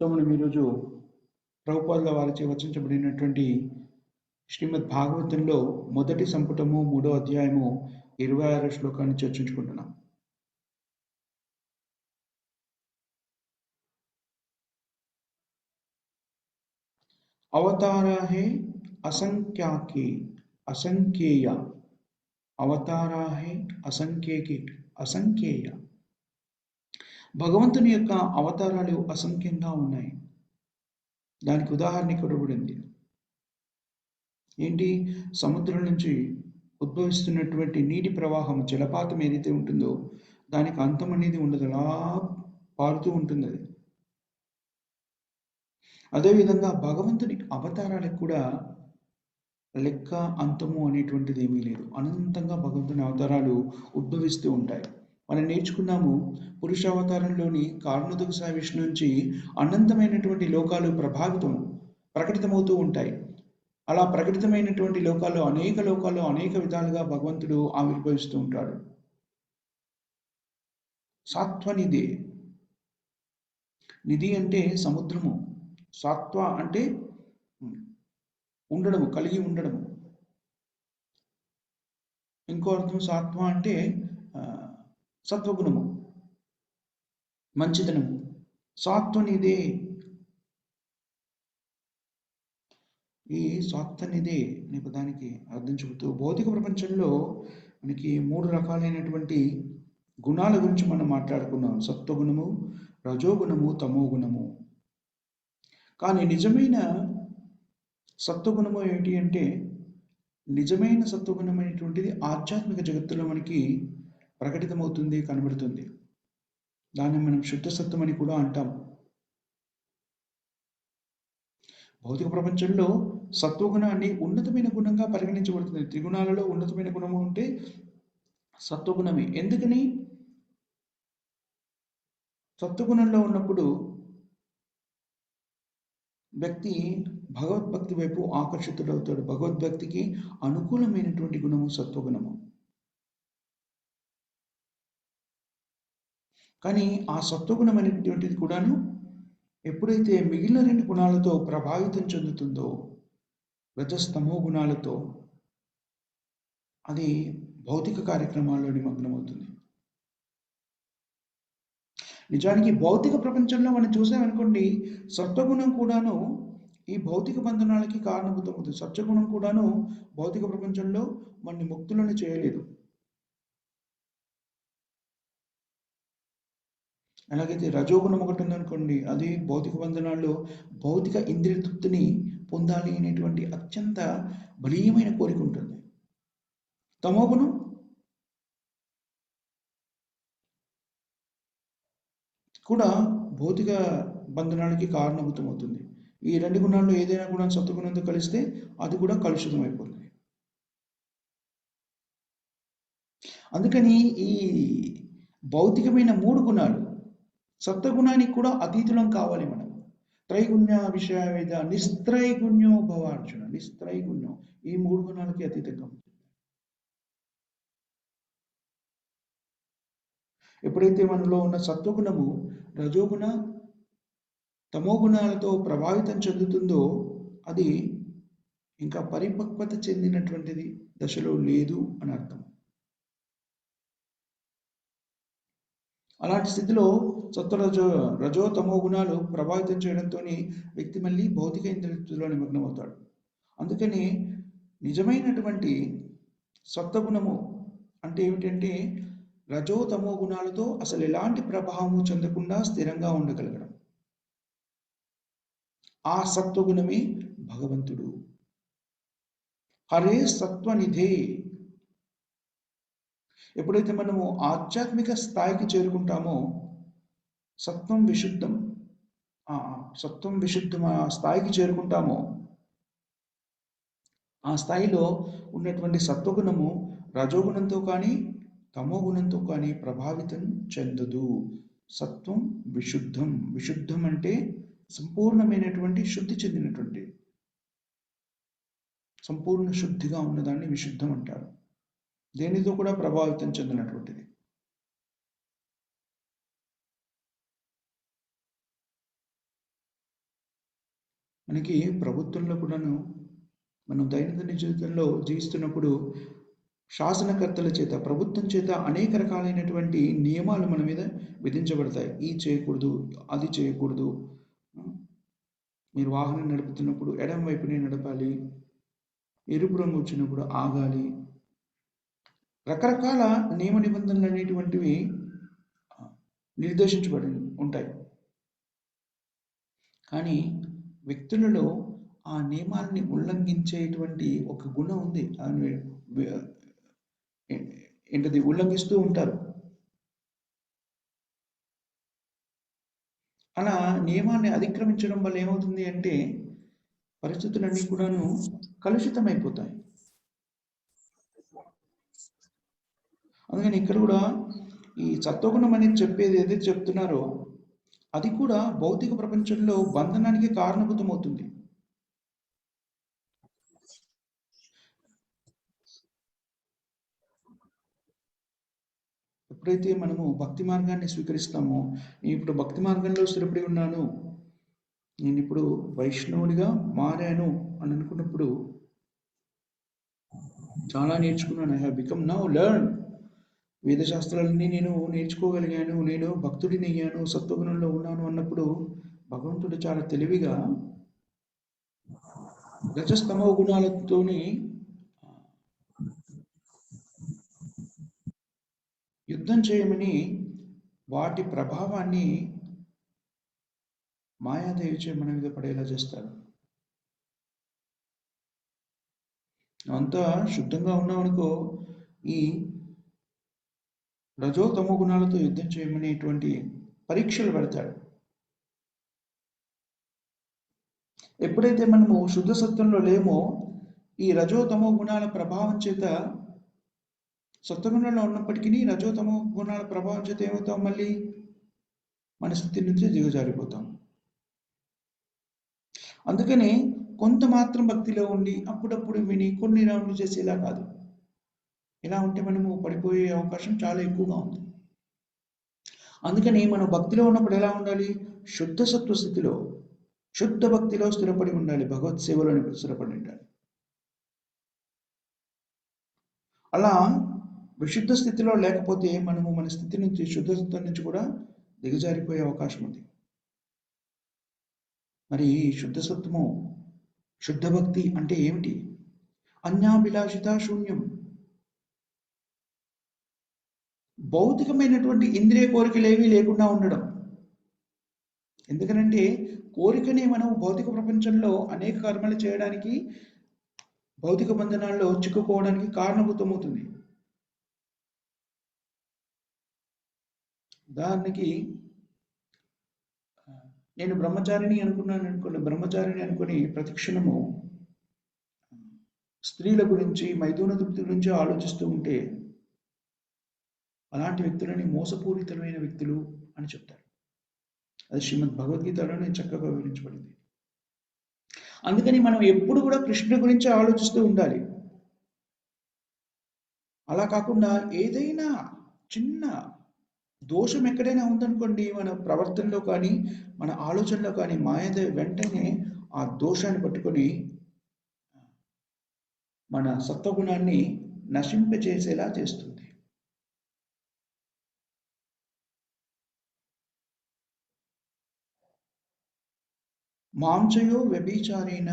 So మనం ఈరోజు ప్రభుపాదుల వారిచే వచించబడినటువంటి శ్రీమద్ భాగవతంలో మొదటి సంపుటము 3వ అధ్యాయము 26వ శ్లోకాన్ని చర్చించుకుంటున్నాం. అవతారా హే అసంఖ్యాకే అసంఖ్యేయ, అవతారా హే అసంఖ్యేయ. భగవంతుని యొక్క అవతారాలు అసంఖ్యంగా ఉన్నాయి. దానికి ఉదాహరణ ఇక్కడ ఇవ్వబడింది. ఏంటి? సముద్రం నుంచి ఉద్భవిస్తున్నటువంటి నీటి ప్రవాహం, జలపాతం ఏదైతే ఉంటుందో దానికి అంతం అనేది ఉండదు, అలా పారుతూ ఉంటుంది. అది అదేవిధంగా భగవంతుని అవతారాలకు కూడా లెక్క అంతము అనేటువంటిది ఏమీ లేదు. అనంతంగా భగవంతుని అవతారాలు ఉద్భవిస్తూ ఉంటాయి. మనం నేర్చుకున్నాము, పురుషావతారంలోని కారణోదక సాయి విష్ణు నుంచి అనంతమైనటువంటి లోకాలు ప్రకటితమవుతూ ఉంటాయి. అలా ప్రకటితమైనటువంటి లోకాల్లో అనేక విధాలుగా భగవంతుడు ఆవిర్భవిస్తూ ఉంటాడు. సాత్వనిధి, నిధి అంటే సముద్రము, సాత్వ అంటే ఉండడము, కలిగి ఉండడము. ఇంకో అర్థం సాత్వ అంటే సత్వగుణము, మంచితనము. సాత్వనిదే, ఈ సాత్వనిదే అనే పదానికి అర్థం చెబుతూ భౌతిక ప్రపంచంలో మనకి 3 రకాలైనటువంటి గుణాల గురించి మనం మాట్లాడుకున్నాం. సత్వగుణము, రజోగుణము, తమోగుణము. కానీ నిజమైన సత్వగుణము ఏంటి అంటే, నిజమైన సత్వగుణం అనేటువంటిది ఆధ్యాత్మిక జగత్తులో మనకి ప్రకటితమవుతుంది, కనబడుతుంది. దాన్ని మనం శుద్ధ సత్వం అని కూడా అంటాం. భౌతిక ప్రపంచంలో సత్వగుణాన్ని ఉన్నతమైన గుణంగా పరిగణించబడుతుంది. త్రిగుణాలలో ఉన్నతమైన గుణము ఉంటే సత్వగుణమే. ఎందుకని? సత్వగుణంలో ఉన్నప్పుడు వ్యక్తి భగవద్భక్తి వైపు ఆకర్షితుడవుతాడు. భగవద్భక్తికి అనుకూలమైనటువంటి గుణము సత్వగుణము. కానీ ఆ సత్వగుణం అనేటువంటిది కూడాను ఎప్పుడైతే మిగిలిన 2 గుణాలతో ప్రభావితం చెందుతుందో, రజస్తమో గుణాలతో, అది భౌతిక కార్యక్రమాల్లో నిమగ్నమవుతుంది. నిజానికి భౌతిక ప్రపంచంలో మనం చూసామనుకోండి, సత్వగుణం కూడాను ఈ భౌతిక బంధనాలకి కారణభూతమవుతుంది. సత్వగుణం కూడాను భౌతిక ప్రపంచంలో మనని ముక్తులను చేయలేదు. అలాగైతే రజోగుణం ఒకటి ఉందనుకోండి, అది భౌతిక బంధనాల్లో భౌతిక ఇంద్రియ తృప్తిని పొందాలి అనేటువంటి అత్యంత బలీయమైన కోరిక ఉంటుంది. తమోగుణం కూడా భౌతిక బంధనాలకి కారణభూతమవుతుంది. ఈ 2 గుణాల్లో ఏదైనా కూడా సత్వగుణంతో కలిస్తే అది కూడా కలుషితం అయిపోతుంది. అందుకని ఈ భౌతికమైన 3 గుణాలు, సత్వగుణానికి కూడా అతీతులం కావాలి మనం. త్రైగుణ్య విషయవేద నిస్త్రైగుణ్యో భవ అర్జున. నిస్త్రైగుణ్యం ఈ 3 గుణాలకి అతీతంగా ఉంటుంది. ఎప్పుడైతే మనలో ఉన్న సత్వగుణము రజోగుణ తమోగుణాలతో ప్రభావితం చెందుతుందో అది ఇంకా పరిపక్వత చెందినటువంటిది దశలో లేదు అని అర్థం. అలాంటి స్థితిలో రజో తమో గుణాలు ప్రభావితం చేయడంతో వ్యక్తి మళ్ళీ భౌతిక ఇంద్రియతృప్తిలో నిమగ్నమవుతాడు. అందుకని నిజమైనటువంటి సత్వగుణము అంటే ఏమిటంటే, రజో తమో గుణాలతో అసలు ఎలాంటి ప్రభావము చెందకుండా స్థిరంగా ఉండగలగడం. ఆ సత్వగుణమే భగవంతుడు. హరే సత్వనిధే. ఎప్పుడైతే మనము ఆధ్యాత్మిక స్థాయికి చేరుకుంటామో సత్వం విశుద్ధం ఆ స్థాయికి చేరుకుంటామో ఆ స్థాయిలో ఉన్నటువంటి సత్వగుణము రజోగుణంతో కానీ తమోగుణంతో కానీ ప్రభావితం చెందదు. సత్వం విశుద్ధం. విశుద్ధం అంటే సంపూర్ణమైనటువంటి శుద్ధి చెందినటువంటి, సంపూర్ణ శుద్ధిగా ఉన్నదాన్ని విశుద్ధం అంటారు. దేనితో కూడా ప్రభావితం చెందినటువంటిది. మనకి ప్రభుత్వంలో కూడాను మనం దైనందిన జీవితంలో జీవిస్తున్నప్పుడు శాసనకర్తల చేత, ప్రభుత్వం చేత అనేక రకాలైనటువంటి నియమాలు మన మీద విధించబడతాయి. ఇది చేయకూడదు, అది చేయకూడదు. మీరు వాహనం నడుపుతున్నప్పుడు ఎడమ వైపునే నడపాలి, ఎరుపు రంగు వచ్చినప్పుడు ఆగాలి. రకరకాల నియమ నిబంధనలు అనేటువంటివి నిర్దేశించబడి ఉంటాయి. కానీ వ్యక్తులలో ఆ నియమాలని ఉల్లంఘించేటువంటి ఒక గుణం ఉంది. ఏంటది? ఉల్లంఘిస్తూ ఉంటారు. అలా నియమాన్ని అతిక్రమించడం వల్ల ఏమవుతుంది అంటే పరిస్థితులన్నీ కూడాను కలుషితమైపోతాయి. అందుకని ఇక్కడ కూడా ఈ సత్వగుణం అనేది చెప్పేది ఏదైతే చెప్తున్నారో అది కూడా భౌతిక ప్రపంచంలో బంధనానికి కారణభూతమవుతుంది. ఎప్పుడైతే మనము భక్తి మార్గాన్ని స్వీకరిస్తామో, నేను ఇప్పుడు భక్తి మార్గంలో స్థిరపడి ఉన్నాను, నేను ఇప్పుడు వైష్ణవుడిగా మారాను అని అనుకున్నప్పుడు చాలా నేర్చుకున్నాను. I have become now learn. వేదశాస్త్రాలన్నీ నేను నేర్చుకోగలిగాను, నేను భక్తుడిని అయ్యాను, సత్వగుణంలో ఉన్నాను అన్నప్పుడు భగవంతుడు చాలా తెలివిగా రజస్తమో గుణాలతోని యుద్ధం చేయమని వాటి ప్రభావాన్ని మాయాదేవి మన మీద పడేలా చేస్తారు. అంతా శుద్ధంగా ఉన్నామనుకో, ఈ రజో తమో గుణాలతో యుద్ధం చేయమనేటువంటి పరీక్షలు పెడతాడు. ఎప్పుడైతే మనము శుద్ధ సత్వంలో లేమో, ఈ రజో తమో గుణాల ప్రభావం చేత, సత్వగుణంలో ఉన్నప్పటికీ రజో తమో గుణాల ప్రభావం చేత ఏమవుతాం? మళ్ళీ మన స్థితి నుంచి దిగజారిపోతాం. అందుకని కొంత మాత్రం భక్తిలో ఉండి అప్పుడప్పుడు విని కొన్ని రౌండ్లు చేసేలా కాదు. ఇలా ఉంటే మనము పడిపోయే అవకాశం చాలా ఎక్కువగా ఉంది. అందుకని మనం భక్తిలో ఉన్నప్పుడు ఎలా ఉండాలి? శుద్ధ సత్వ స్థితిలో, శుద్ధ భక్తిలో స్థిరపడి ఉండాలి, భగవత్ సేవలో స్థిరపడి ఉండాలి. అలా విశుద్ధ స్థితిలో లేకపోతే మనము మన స్థితి నుంచి, శుద్ధ స్థితి నుంచి కూడా దిగజారిపోయే అవకాశం ఉంది. మరి శుద్ధ సత్వము, శుద్ధ భక్తి అంటే ఏమిటి? అన్యాభిలాషిత శూన్యం. భౌతికమైనటువంటి ఇంద్రియ కోరికలు ఏమీ లేకుండా ఉండడం. ఎందుకనంటే కోరికనే మనం భౌతిక ప్రపంచంలో అనేక కర్మలు చేయడానికి, భౌతిక బంధనాల్లో చిక్కుకోవడానికి కారణభూతమవుతుంది. ఉదాహరణకి నేను బ్రహ్మచారిని అనుకున్నాను అనుకోండి, బ్రహ్మచారిని అనుకుని ప్రతిక్షణము స్త్రీల గురించి, మైథున తృప్తి గురించి ఆలోచిస్తూ ఉంటే అలాంటి వ్యక్తులని మోసపూరితమైన వ్యక్తులు అని చెప్తారు. అది శ్రీమద్ భగవద్గీతలోనే చక్కగా వివరించబడింది. అందుకని మనం ఎప్పుడు కూడా కృష్ణుడి గురించి ఆలోచిస్తూ ఉండాలి. అలా కాకుండా ఏదైనా చిన్న దోషం ఎక్కడైనా ఉందనుకోండి, మన ప్రవర్తనలో కానీ మన ఆలోచనలో కానీ, మాయాదేవి వెంటనే ఆ దోషాన్ని పట్టుకొని మన సత్వగుణాన్ని నశింపజేసేలా చేస్తుంది. మాంచయో వ్యభిచారేణ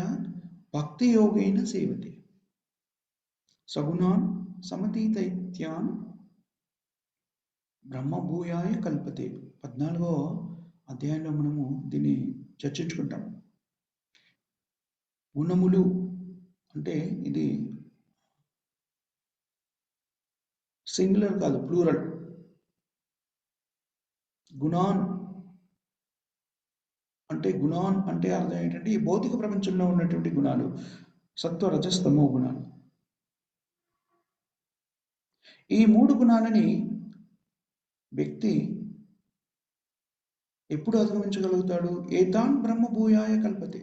భక్తి యోగేన సేవతి సగుణాన్ సమతీతైత్యాన్ బ్రహ్మభూయాయ కల్పతే. 14వ అధ్యాయంలో మనము దీన్ని చర్చించుకుంటాం. గుణములు అంటే ఇది సింగులర్ కాదు, ప్లూరల్. గుణాన్ అంటే అర్థం ఏంటంటే ఈ భౌతిక ప్రపంచంలో ఉన్నటువంటి గుణాలు, సత్వ రజస్తమో గుణాలు. ఈ 3 గుణాలని వ్యక్తి ఎప్పుడు అధిగమించగలుగుతాడు? ఏతాన్ బ్రహ్మభూయాయ కల్పతే.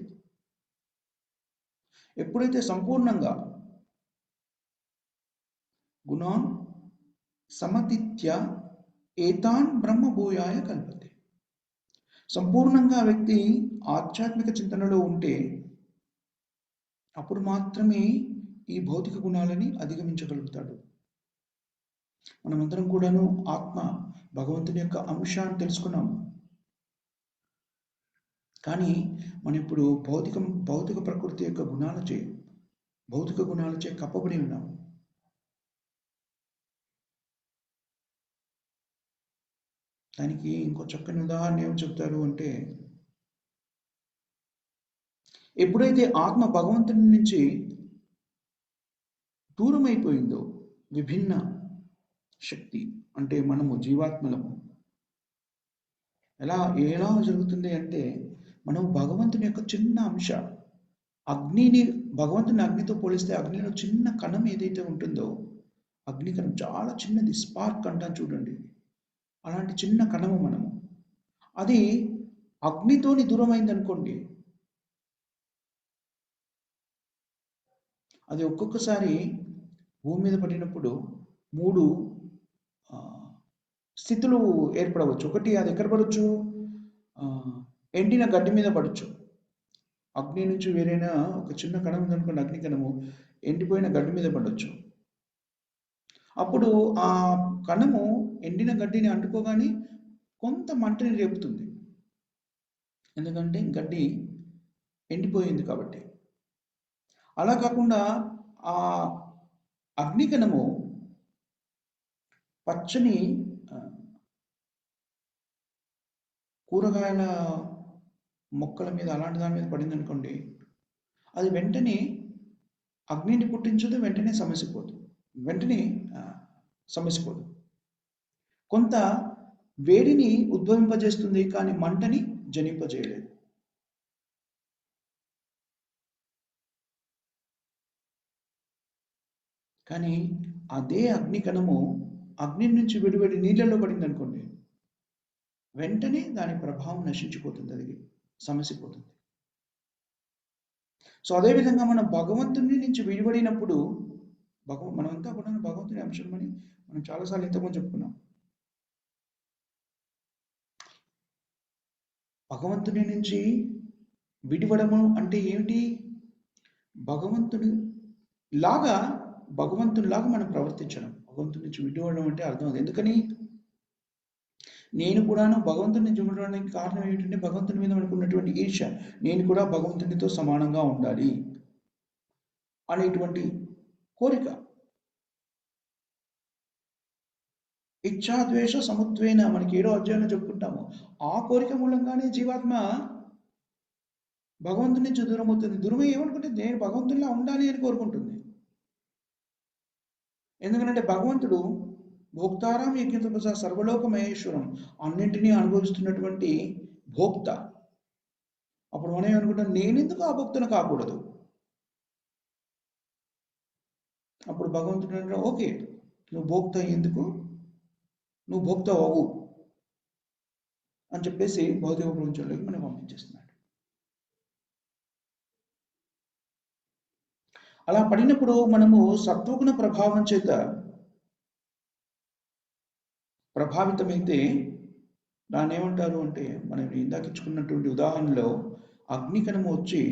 ఎప్పుడైతే సంపూర్ణంగా గుణాన్ సమతిత్య ఏతాన్ బ్రహ్మభూయాయ కల్పతే, సంపూర్ణంగా వ్యక్తి ఆధ్యాత్మిక చింతనలో ఉంటే అప్పుడు మాత్రమే ఈ భౌతిక గుణాలని అధిగమించగలుగుతాడు. మనమందరం కూడాను ఆత్మ భగవంతుని యొక్క అంశాన్ని తెలుసుకున్నాం. కానీ మనం ఇప్పుడు భౌతిక ప్రకృతి యొక్క భౌతిక గుణాలచే కప్పబడి ఉన్నాం. దానికి ఇంకో చక్కని ఉదాహరణ ఏం చెప్తారు అంటే, ఎప్పుడైతే ఆత్మ భగవంతుని నుంచి దూరం అయిపోయిందో, విభిన్న శక్తి అంటే మనము జీవాత్మలము ఎలా ఎలా జరుగుతుంది అంటే, మనం భగవంతుని యొక్క చిన్న అంశ అగ్నిని భగవంతుని అగ్నితో పోలిస్తే అగ్నిలో చిన్న కణం ఏదైతే ఉంటుందో, అగ్ని కణం చాలా చిన్నది, స్పార్క్ అంటాం చూడండి, అలాంటి చిన్న కణము మనము. అది అగ్నితోని దూరమైంది అనుకోండి, అది ఒక్కొక్కసారి భూమి మీద పడినప్పుడు 3 స్థితులు ఏర్పడవచ్చు. ఒకటి, అది ఎక్కడ పడవచ్చు, ఎండిన గడ్డి మీద పడవచ్చు. అగ్ని నుంచి వేరైన ఒక చిన్న కణం ఉందనుకోండి, అగ్ని కణము ఎండిపోయిన గడ్డి మీద పడవచ్చు. అప్పుడు ఆ కణము ఎండిన గడ్డిని అంటుకోగానే కొంత మంటని రేపుతుంది, ఎందుకంటే గడ్డి ఎండిపోయింది కాబట్టి. అలా కాకుండా ఆ అగ్నికణము పచ్చని కూరగాయల మొక్కల మీద అలాంటి దాని మీద పడింది అనుకోండి, అది వెంటనే అగ్నిని పుట్టించదు, వెంటనే సమసిపోదు. కొంత వేడిని ఉద్భవింపజేస్తుంది, కానీ మంటని జనింపజేయలేదు. కానీ అదే అగ్నికణము అగ్ని నుంచి విడివడి నీళ్ళలో పడింది అనుకోండి, వెంటనే దాని ప్రభావం నశించిపోతుంది, అది సమసిపోతుంది. సో అదేవిధంగా మనం భగవంతుని నుంచి విడిపడినప్పుడు మనమంతా కూడా భగవంతుని అంశం అని మనం చాలాసార్లు ఇంతకుముందు చెప్పుకున్నాం. భగవంతుని నుంచి విడిపడము అంటే ఏమిటి? భగవంతునిలాగా మనం ప్రవర్తించడం. భగవంతుని నుంచి విడిపడడం అంటే అర్థం అది. ఎందుకని? నేను కూడాను భగవంతుని చూడడానికి కారణం ఏంటంటే, భగవంతుని మీద మనకు ఉన్నటువంటి ఈర్ష్య. నేను కూడా భగవంతునితో సమానంగా ఉండాలి అనేటువంటి కోరిక. ఇచ్ఛాద్వేష సముద్వేన మనకి 7వ అధ్యాయంలో చెప్పుకుంటాము. ఆ కోరిక మూలంగానే జీవాత్మ భగవంతుని నుంచి దూరం అవుతుంది. దూరమై ఏమనుకుంటే, నేను భగవంతునిలా ఉండాలి అని కోరుకుంటుంది. ఎందుకంటే భగవంతుడు భోక్తారాం యజ్ఞతపస సర్వలోక మహేశ్వరం, అన్నింటినీ అనుభవిస్తున్నటువంటి భోక్త. అప్పుడు మనం ఏమనుకుంటాం, నేనెందుకు ఆ భక్తుని కాకూడదు? అప్పుడు భగవంతుడు అంటే, ఓకే, నువ్వు భోక్త ఎందుకు, నువ్వు భోక్త అవ్వు అని చెప్పేసి భౌతిక ప్రపంచంలోకి మనం పంపించేస్తున్నాడు. అలా పడినప్పుడు మనము సత్వగుణ ప్రభావం చేత ప్రభావితమైతే దాన్ని ఏమంటారు అంటే, మనం ఇందాక ఇచ్చుకున్నటువంటి ఉదాహరణలో అగ్నికణము వచ్చి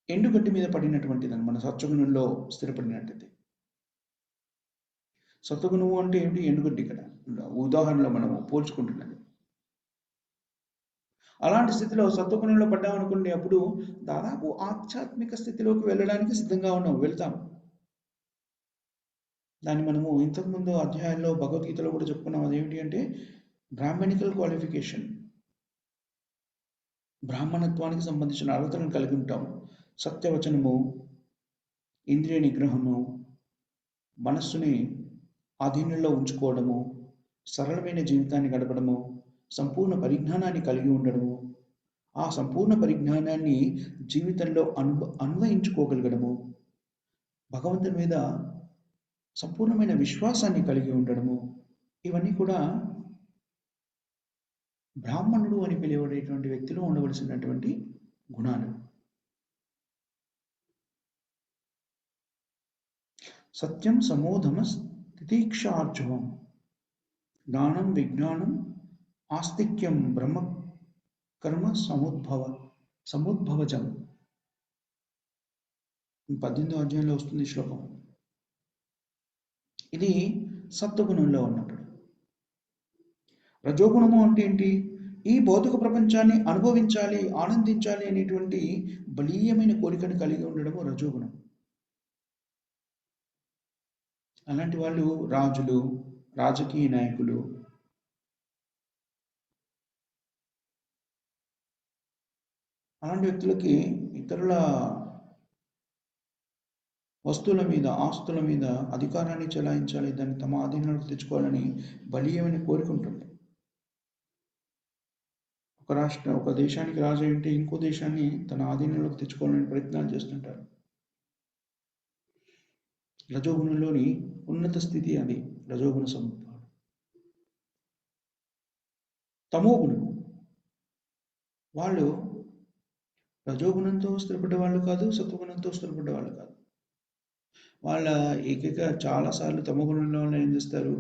ఎండుగడ్డి మీద పడినటువంటిదని మన సత్వగుణంలో స్థిరపడినట్టయితే. సత్వగుణము అంటే ఏమిటి? ఎండుగడ్డి. ఇక్కడ ఉదాహరణలో మనము పోల్చుకుంటున్నది. అలాంటి స్థితిలో సత్వగుణంలో పడ్డామనుకోండి, అప్పుడు దాదాపు ఆధ్యాత్మిక స్థితిలోకి వెళ్ళడానికి సిద్ధంగా వెళ్తాం. దాన్ని మనము ఇంతకుముందు అధ్యాయంలో భగవద్గీతలో కూడా చెప్పుకున్నాం. అదేమిటి అంటే, బ్రాహ్మణికల్ క్వాలిఫికేషన్, బ్రాహ్మణత్వానికి సంబంధించిన అర్హతలను కలిగి ఉంటాము. సత్యవచనము, ఇంద్రియ నిగ్రహము, మనస్సుని ఆధీనంలో ఉంచుకోవడము, సరళమైన జీవితాన్ని గడపడము, సంపూర్ణ పరిజ్ఞానాన్ని కలిగి ఉండడము, ఆ సంపూర్ణ పరిజ్ఞానాన్ని జీవితంలో అన్వయించుకోగలగడము, భగవంతుని మీద సంపూర్ణమైన విశ్వాసాన్ని కలిగి ఉండడము, ఇవన్నీ కూడా బ్రాహ్మణుడు అని పిలువబడేటువంటి వ్యక్తిలో ఉండవలసినటువంటి గుణాలు. సత్యం సమోధమ తితీక్షార్జవం, జ్ఞానం విజ్ఞానం ఆస్తిక్యం బ్రహ్మ కర్మ సముద్భవజం. 18వ అధ్యాయంలో వస్తుంది శ్లోకం. ఇది సత్వగుణంలో ఉన్నప్పుడు. రజోగుణము అంటే ఏంటి? ఈ భౌతిక ప్రపంచాన్ని అనుభవించాలి, ఆనందించాలి అనేటువంటి బలీయమైన కోరికను కలిగి ఉండడము రజోగుణం. అలాంటి వాళ్ళు రాజులు, రాజకీయ నాయకులు, అలాంటి వ్యక్తులకి ఇతరుల వస్తువుల మీద, ఆస్తుల మీద అధికారాన్ని చెలాయించాలి, దాన్ని తమ ఆధీనంలోకి తెచ్చుకోవాలని బలీయమైన కోరిక ఉంటుంది. ఒక దేశానికి రాజు అంటే ఇంకో దేశాన్ని తన ఆధీనంలోకి తెచ్చుకోవాలని ప్రయత్నాలు చేస్తుంటారు. రజోగుణంలోని ఉన్నత స్థితి అది, రజోగుణ సంపద. తమో గుణము వాళ్ళు రజోగుణంతో స్థిరపడ్డ వాళ్ళు కాదు, సత్వగుణంతో స్థిరపడ్డ వాళ్ళు కాదు. వాళ్ళ ఏకైక చాలాసార్లు తమో గుణంలో ఏం చేస్తారు?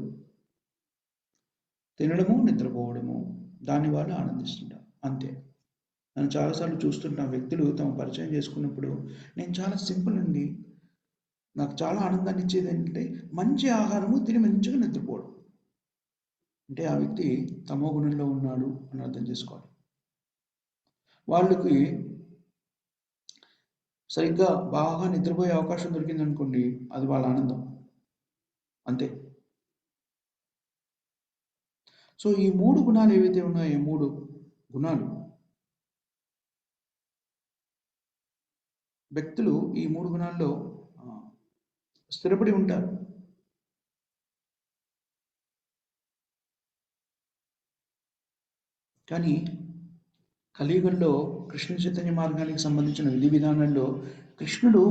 తినడము, నిద్రపోవడము, దాన్ని వాళ్ళు ఆనందిస్తుంటారు, అంతే. నేను చాలాసార్లు చూస్తుంటాం, వ్యక్తులు తమ పరిచయం చేసుకున్నప్పుడు నేను చాలా సింపుల్ అండి, నాకు చాలా ఆనందాన్ని ఇచ్చేది ఏంటంటే మంచి ఆహారము తిని మంచిగా నిద్రపోవడం. అంటే ఆ వ్యక్తి తమో గుణంలో ఉన్నాడు అని అర్థం చేసుకోవాలి. వాళ్ళకి సరిగ్గా బాగా నిద్రపోయే అవకాశం దొరికింది అనుకోండి, అది వాళ్ళ ఆనందం, అంతే. సో ఈ 3 గుణాలు ఏవైతే ఉన్నాయో, 3 గుణాలు వ్యక్తులు ఈ 3 గుణాల్లో స్థిరపడి ఉంటారు. కానీ కలియుగంలో కృష్ణ చైతన్య మార్గానికి సంబంధించిన విధి విధానాల్లో కృష్ణుడు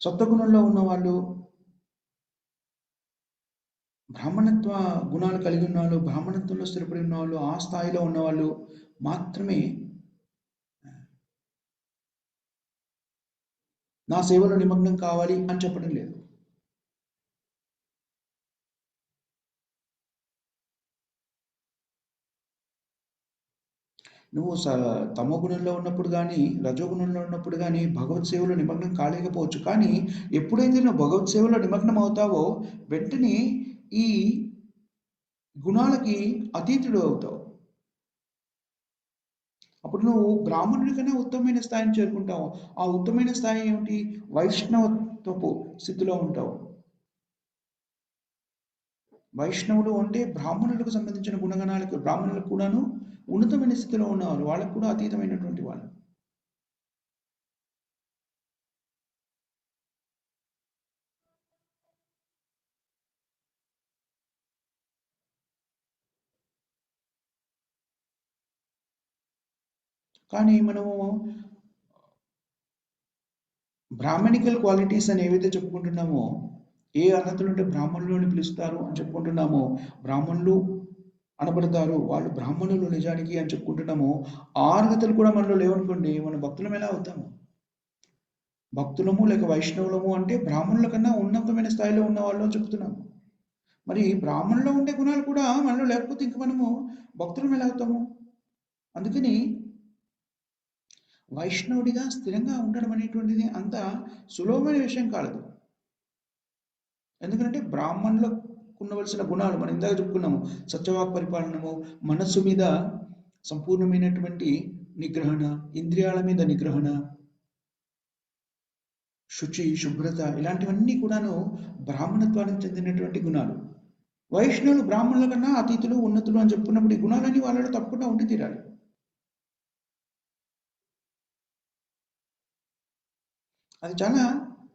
సత్వగుణంలో ఉన్నవాళ్ళు, బ్రాహ్మణత్వ గుణాలు కలిగి ఉన్నవాళ్ళు, బ్రాహ్మణత్వంలో స్థిరపడి ఉన్నవాళ్ళు, ఆ స్థాయిలో ఉన్నవాళ్ళు మాత్రమే నా సేవలో నిమగ్నం కావాలి అని చెప్పడం లేదు. నువ్వు తమో గుణంలో ఉన్నప్పుడు కానీ, రజోగుణంలో ఉన్నప్పుడు కానీ భగవత్ సేవలో నిమగ్నం కాలేకపోవచ్చు. కానీ ఎప్పుడైతే నువ్వు భగవత్ సేవలో నిమగ్నం అవుతావో వెంటనే ఈ గుణాలకి అతీతుడు అవుతావు. అప్పుడు నువ్వు బ్రాహ్మణుడి కన్నా ఉత్తమమైన స్థాయిని చేరుకుంటావు. ఆ ఉత్తమమైన స్థాయి ఏమిటి? వైష్ణవత్వపు స్థితిలో ఉంటావు. వైష్ణవులు అంటే బ్రాహ్మణులకు సంబంధించిన గుణగణాలకు, బ్రాహ్మణులకు కూడాను ఉన్నతమైన స్థితిలో ఉన్నవారు, వాళ్ళకు కూడా అతీతమైనటువంటి వాళ్ళు. కానీ మనము బ్రాహ్మణికల్ క్వాలిటీస్ అని ఏవైతే చెప్పుకుంటున్నామో, ఏ అర్హతలు ఉంటే బ్రాహ్మణులు అని పిలుస్తారు అని చెప్పుకుంటున్నామో, బ్రాహ్మణులు అనబడతారు, వాళ్ళు బ్రాహ్మణులు నిజానికి అని చెప్పుకుంటున్నాము, ఆ అర్హతలు కూడా మనలో లేవనుకోండి, మన భక్తులం ఎలా అవుతాము? భక్తులము లేక వైష్ణవులము అంటే బ్రాహ్మణుల కన్నా ఉన్నతమైన స్థాయిలో ఉన్న వాళ్ళు అని చెప్తున్నాము. మరి బ్రాహ్మణులో ఉండే గుణాలు కూడా మనలో లేకపోతే ఇంక మనము భక్తులం ఎలా అవుతాము? అందుకని వైష్ణవుడిగా స్థిరంగా ఉండడం అనేటువంటిది అంత సులభమైన విషయం కాదు. ఎందుకంటే బ్రాహ్మణులకు ఉండవలసిన గుణాలు మనం ఇందాక చెప్పుకున్నాము, సత్యవాక్ పరిపాలనము, మనస్సు మీద సంపూర్ణమైనటువంటి నిగ్రహణ, ఇంద్రియాల మీద నిగ్రహణ, శుచి, శుభ్రత, ఇలాంటివన్నీ కూడాను బ్రాహ్మణత్వానికి చెందినటువంటి గుణాలు. వైష్ణవులు బ్రాహ్మణుల కన్నా అతీతులు, ఉన్నతులు అని చెప్పుకున్నప్పుడు ఈ గుణాలన్నీ వాళ్ళలో తప్పకుండా ఉండి తీరాలి. అది చాలా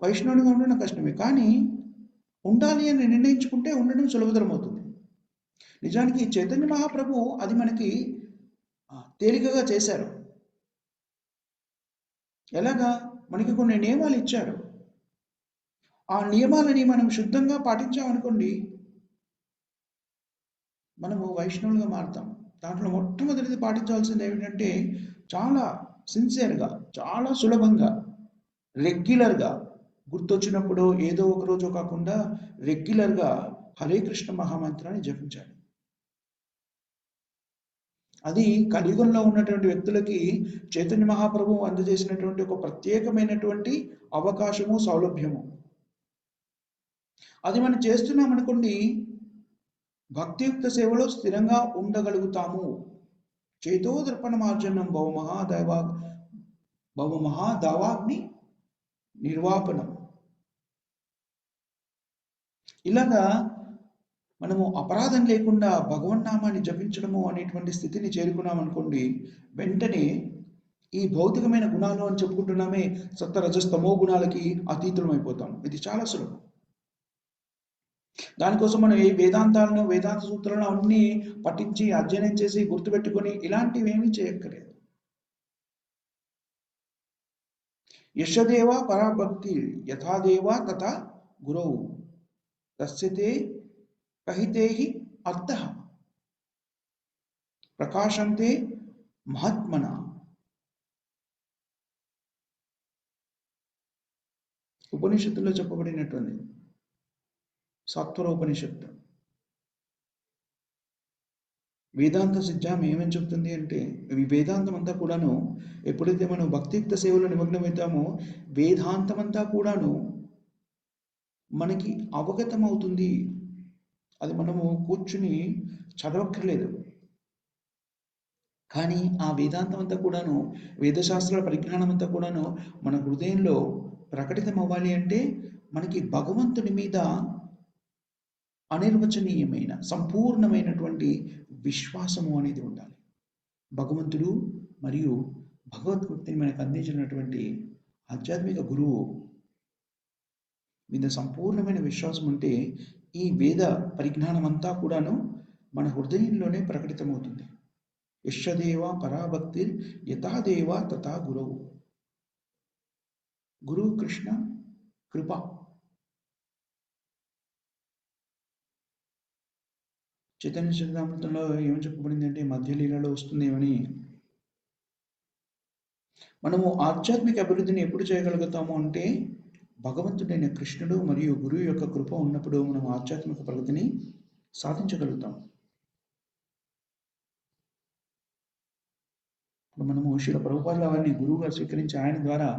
వైష్ణవుడిగా ఉండడం కష్టమే, కానీ ఉండాలి అని నిర్ణయించుకుంటే ఉండడం సులభతరం అవుతుంది. నిజానికి చైతన్య మహాప్రభు అది మనకి తేలికగా చేశారు. ఎలాగా? మనకి కొన్ని నియమాలు ఇచ్చారు. ఆ నియమాలని మనం శుద్ధంగా పాటించామనుకోండి, మనము వైష్ణవులుగా మారుతాం. దాంట్లో మొట్టమొదటిది పాటించాల్సింది ఏమిటంటే చాలా సిన్సియర్గా, చాలా సులభంగా, రెగ్యులర్గా, గుర్తొచ్చినప్పుడు ఏదో ఒక రోజు కాకుండా రెగ్యులర్గా హరే కృష్ణ మహామంత్రాన్ని జపించాలి. అది కలియుగంలో ఉన్నటువంటి వ్యక్తులకి చైతన్య మహాప్రభువు అందజేసినటువంటి ఒక ప్రత్యేకమైనటువంటి అవకాశము, సౌలభ్యము. అది మనం చేస్తున్నాం అనుకోండి, భక్తియుక్త సేవలో స్థిరంగా ఉండగలుగుతాము. చేతో దర్పణమార్జనం భవ మహాదావాగ్ని నిర్వాపనం. ఇలాగా మనము అపరాధం లేకుండా భగవన్నామాన్ని జపించడము అనేటువంటి స్థితిని చేరుకున్నామనుకోండి, వెంటనే ఈ భౌతికమైన గుణాలు అని చెప్పుకుంటున్నామే, సత్వ రజస్తమో గుణాలకి అతీతులం అయిపోతాం. ఇది చాలా సులభం. దానికోసం మనం ఏ వేదాంతాలను, వేదాంత సూత్రాలను అన్ని పఠించి అధ్యయనం చేసి గుర్తుపెట్టుకొని ఇలాంటివి ఏమీ చేయక్కర్లేదు. యశదేవ పరాభక్తి యథాదేవ తథా గురవు తస్యతే కహితే అర్థ ప్రకాశంతే మహాత్మన. ఉపనిషత్తులో చెప్పబడినటువంటి సత్వరోపనిషత్తు వేదాంత సిద్ధాం ఏమని చెప్తుంది అంటే, ఈ వేదాంతం అంతా కూడాను ఎప్పుడైతే మనం భక్తియుక్త సేవలో నిమగ్నమవుతామో వేదాంతం అంతా కూడాను మనకి అవగతం అవుతుంది. అది మనము కూర్చుని చదవక్కర్లేదు. కానీ ఆ వేదాంతం అంతా కూడాను, వేదశాస్త్రాల పరిజ్ఞానం అంతా కూడాను మన హృదయంలో ప్రకటితం అవ్వాలి అంటే మనకి భగవంతుని మీద అనిర్వచనీయమైన సంపూర్ణమైనటువంటి విశ్వాసము అనేది ఉండాలి. భగవంతుడు మరియు భగవద్గీతని మనకు అందించినటువంటి ఆధ్యాత్మిక గురువు మీద సంపూర్ణమైన విశ్వాసం ఉంటే ఈ వేద పరిజ్ఞానం అంతా కూడాను మన హృదయంలోనే ప్రకటితమవుతుంది. యశదేవ పరాభక్తి యథాదేవ తథా గురువు. గురువు కృష్ణ కృప. చైతన్య చరితామృతంలో ఏమని చెప్పబడింది అంటే, మధ్యలీలలో వస్తుందేమని. మనము ఆధ్యాత్మిక అభివృద్ధిని ఎప్పుడు చేయగలుగుతాము అంటే, భగవంతుడైన కృష్ణుడు మరియు గురువు యొక్క కృప ఉన్నప్పుడు మనం ఆధ్యాత్మిక ప్రగతిని సాధించగలుగుతాం. ఇప్పుడు మనము శ్రీల ప్రభుపాదుల వారిని గురువుగా స్వీకరించి ఆయన ద్వారా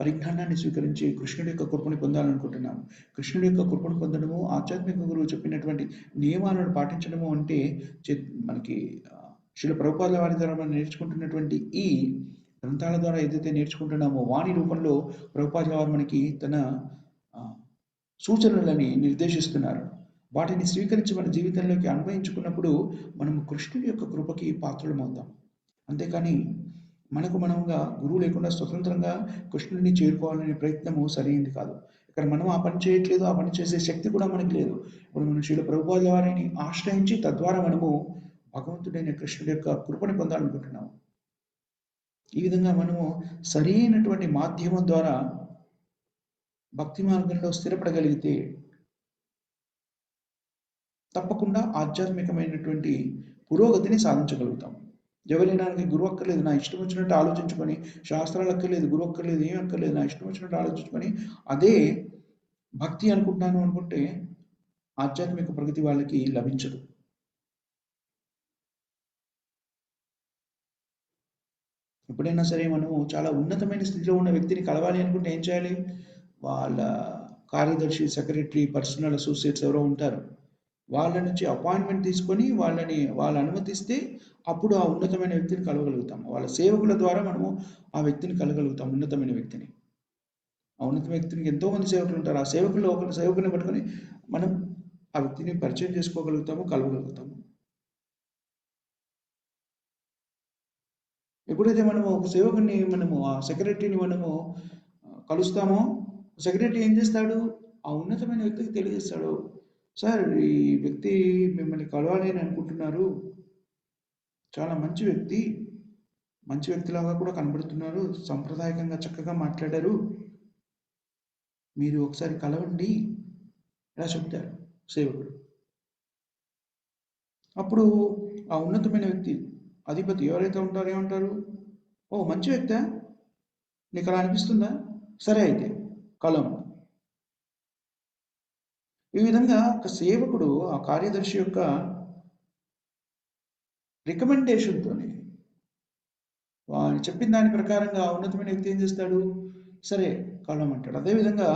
పరిజ్ఞానాన్ని స్వీకరించి కృష్ణుడి యొక్క కృపను పొందాలనుకుంటున్నాము. కృష్ణుడి యొక్క కృపను పొందడము, ఆధ్యాత్మిక గురువు చెప్పినటువంటి నియమాలను పాటించడము అంటే మనకి శ్రీల ప్రభుపాదుల వారి ద్వారా మనం నేర్చుకుంటున్నటువంటి ఈ గ్రంథాల ద్వారా ఏదైతే నేర్చుకుంటున్నామో వాణి రూపంలో ప్రభుపాదుల వారు మనకి తన సూచనలని నిర్దేశిస్తున్నారు. వాటిని స్వీకరించి మన జీవితంలోకి అన్వయించుకున్నప్పుడు మనము కృష్ణుడి యొక్క కృపకి పాత్రలమవుతాం. అంతేకాని మనకు మనముగా గురువు లేకుండా స్వతంత్రంగా కృష్ణుడిని చేరుకోవాలనే ప్రయత్నము సరైంది కాదు. ఇక్కడ మనం ఆ పని చేయట్లేదు, ఆ పని చేసే శక్తి కూడా మనకి లేదు. ఇప్పుడు మనం శ్రీల ప్రభుపాదుల వారిని ఆశ్రయించి తద్వారా మనము భగవంతుడైన కృష్ణుడి యొక్క కృపని పొందాలనుకుంటున్నాము. ఈ విధంగా మనము సరైనటువంటి మాధ్యమం ద్వారా భక్తి మార్గంలో స్థిరపడగలిగితే తప్పకుండా ఆధ్యాత్మికమైనటువంటి పురోగతిని సాధించగలుగుతాం. ఎవరైనా గురువు అక్కర్లేదు, నా ఇష్టం వచ్చినట్టు ఆలోచించుకొని, శాస్త్రాలు అక్కర్లేదు, గురువు అక్కర్లేదు, ఏం అక్కర్లేదు, నా ఇష్టం వచ్చినట్టు ఆలోచించుకొని అదే భక్తి అనుకుంటున్నాను అనుకుంటే ఆధ్యాత్మిక ప్రగతి వాళ్ళకి లభించదు. ఎప్పుడైనా సరే మనము చాలా ఉన్నతమైన స్థితిలో ఉన్న వ్యక్తిని కలవాలి అనుకుంటే ఏం చేయాలి? వాళ్ళ కార్యదర్శి, సెక్రటరీ, పర్సనల్ అసోసియేట్స్ ఎవరో ఉంటారు. వాళ్ళ నుంచి అపాయింట్మెంట్ తీసుకొని వాళ్ళు అనుమతిస్తే అప్పుడు ఆ ఉన్నతమైన వ్యక్తిని కలవగలుగుతాము. వాళ్ళ సేవకుల ద్వారా మనము ఆ వ్యక్తిని కలగలుగుతాం, ఉన్నతమైన వ్యక్తిని. ఆ ఉన్నత వ్యక్తికి ఎంతోమంది సేవకులు ఉంటారు. ఆ సేవకుల్లో ఒకరి సేవకుని పట్టుకొని మనం ఆ వ్యక్తిని పరిచయం చేసుకోగలుగుతాము, కలవగలుగుతాము. ఎప్పుడైతే మనము ఒక సేవకుని మనము ఆ సెక్రటరీని మనము కలుస్తామో సెక్రటరీ ఏం చేస్తాడు? ఆ ఉన్నతమైన వ్యక్తికి తెలియజేస్తాడు, సార్ ఈ వ్యక్తి మిమ్మల్ని కలవాలి అని అనుకుంటున్నారు, చాలా మంచి వ్యక్తిలాగా కూడా కనబడుతున్నారు, సాంప్రదాయకంగా చక్కగా మాట్లాడారు, మీరు ఒకసారి కలవండి ఇలా చెప్తారు సేవకుడు. అప్పుడు ఆ ఉన్నతమైన వ్యక్తి, అధిపతి ఎవరైతే ఉంటారో ఏమంటారు? ఓ మంచి వ్యక్తా, నీకు అలా అనిపిస్తుందా? సరే అయితే కలం. ఈ విధంగా ఒక సేవకుడు ఆ కార్యదర్శి యొక్క రికమెండేషన్తోనే వాడు చెప్పిన దాని ప్రకారంగా ఉన్నతమైన వ్యక్తి ఏం చేస్తాడు? సరే కలవమంటాడు. అదేవిధంగా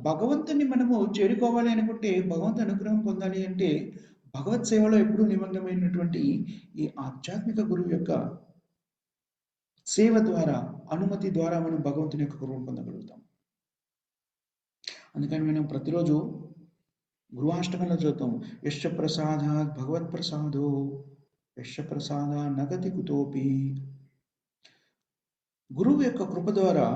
భగవంతుని మనము చేరుకోవాలి అనుకుంటే, భగవంతు అనుగ్రహం పొందాలి అంటే, భగవత్ సేవలో ఎప్పుడూ నిమగ్నమైనటువంటి ఈ ఆధ్యాత్మిక గురువు యొక్క సేవ ద్వారా, అనుమతి ద్వారా మనం భగవంతుని యొక్క కృపను పొందగలుగుతాం. అందుకని మనం ప్రతిరోజు గృహాష్టకంలో చదువుతాం. యశ్చ ప్రసాదాత్ భగవత్ ప్రసాదో యశ్చ ప్రసాద నగతి కుతోపి. గురువు యొక్క కృప ద్వారా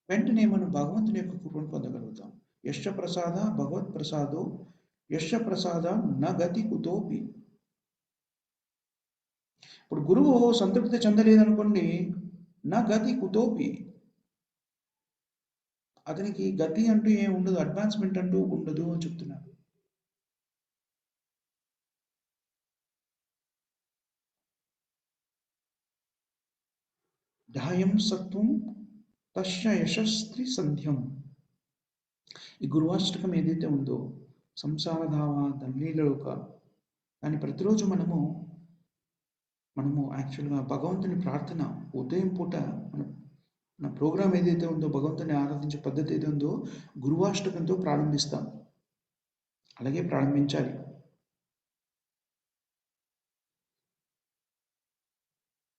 వెంటనే మనం భగవంతుని యొక్క కృపను పొందగలుగుతాం. యశ్చ ప్రసాద భగవత్ ప్రసాదో యశ్చ ప్రసాద నగతి కుతోపి. ఇప్పుడు గురువు సంతృప్తి చెందలేదనుకోండి, నా గతి కుతోపి, అతనికి గతి అంటూ ఏం ఉండదు, అడ్వాన్స్మెంట్ అంటూ ఉండదు అని చెప్తున్నారు. ధ్యాయం సత్వం తస్య యశస్త్రి సంధ్యం. ఈ గురువాష్టకం ఏదైతే ఉందో, సంసార ధావ దల్లీలలోక, కానీ ప్రతిరోజు మనము యాక్చువల్గా భగవంతుని ప్రార్థన ఉదయం పూట మన ప్రోగ్రామ్ ఏదైతే ఉందో, భగవంతుని ఆరాధించే పద్ధతి ఏదైతే ఉందో గురువాష్టకంతో ప్రారంభిస్తాం. అలాగే ప్రారంభించాలి.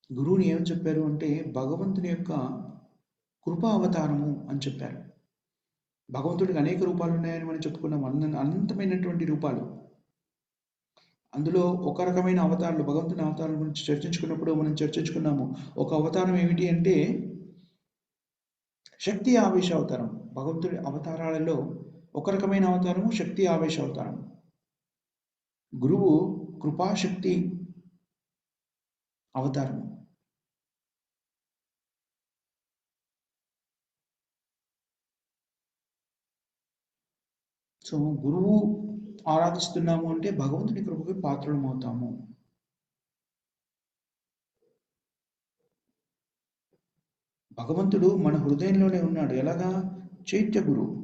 గురువుని ఏమని చెప్పారు అంటే, భగవంతుని యొక్క కృపా అవతారము అని చెప్పారు. భగవంతుడికి అనేక రూపాలు ఉన్నాయని మనం చెప్పుకున్నాం, అనంతమైనటువంటి రూపాలు. అందులో ఒక రకమైన అవతారాలు, భగవంతుని అవతారం గురించి చర్చించుకున్నప్పుడు మనం చర్చించుకున్నాము. ఒక అవతారం ఏమిటి అంటే శక్తి ఆవేశ అవతారం. భగవంతుడి అవతారాలలో ఒక రకమైన అవతారము శక్తి ఆవేశ అవతారం. గురువు కృపాశక్తి అవతారం. సో గురువు ఆరాధిస్తున్నాము అంటే భగవంతుని కృపకి పాత్రలం అవుతాము. భగవంతుడు మన హృదయంలోనే ఉన్నాడు. ఎలాగా? చైత్య గురువు.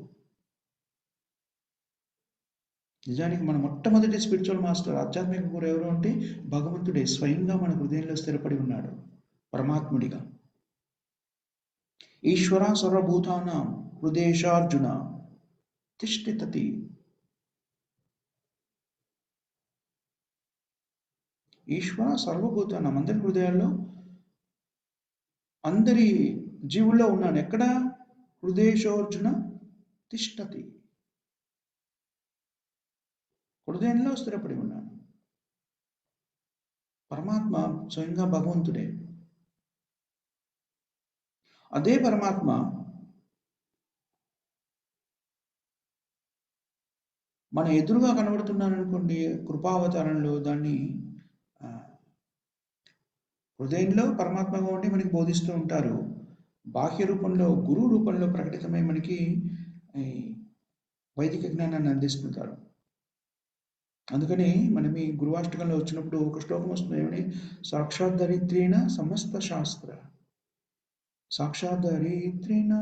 నిజానికి మన మొట్టమొదటి స్పిరిచువల్ మాస్టర్, ఆధ్యాత్మిక గురువు ఎవరు అంటే భగవంతుడే స్వయంగా మన హృదయంలో స్థిరపడి ఉన్నాడు పరమాత్ముడిగా. ఈశ్వర సర్వభూతానాం హృదయేశార్జున తిష్ఠితతి. ఈశ్వర సర్వభూతానాం, అందరి హృదయాల్లో, అందరి జీవుల్లో ఉన్నాను. ఎక్కడ? హృదయేశోర్జున తిష్ఠతి, హృదయంలో స్థిరపడి ఉన్నాను. పరమాత్మ స్వయంగా భగవంతుడే. అదే పరమాత్మ మన ఎదురుగా కనబడుతున్నాను అనుకోండి, కృపావతారంలో దాన్ని హృదయంలో పరమాత్మగా ఉండి మనకి బోధిస్తూ ఉంటారు. బాహ్య రూపంలో, గురు రూపంలో ప్రకటితమై మనకి వైదిక జ్ఞానాన్ని అందిస్తుంటారు. అందుకని మనం ఈ గురువాష్టకంలో వచ్చినప్పుడు ఒక శ్లోకం వస్తుంది, ఏమని? సాక్షాత్ దరిద్రేణ సమస్త శాస్త్ర, సాక్షాత్ దరిద్రేణ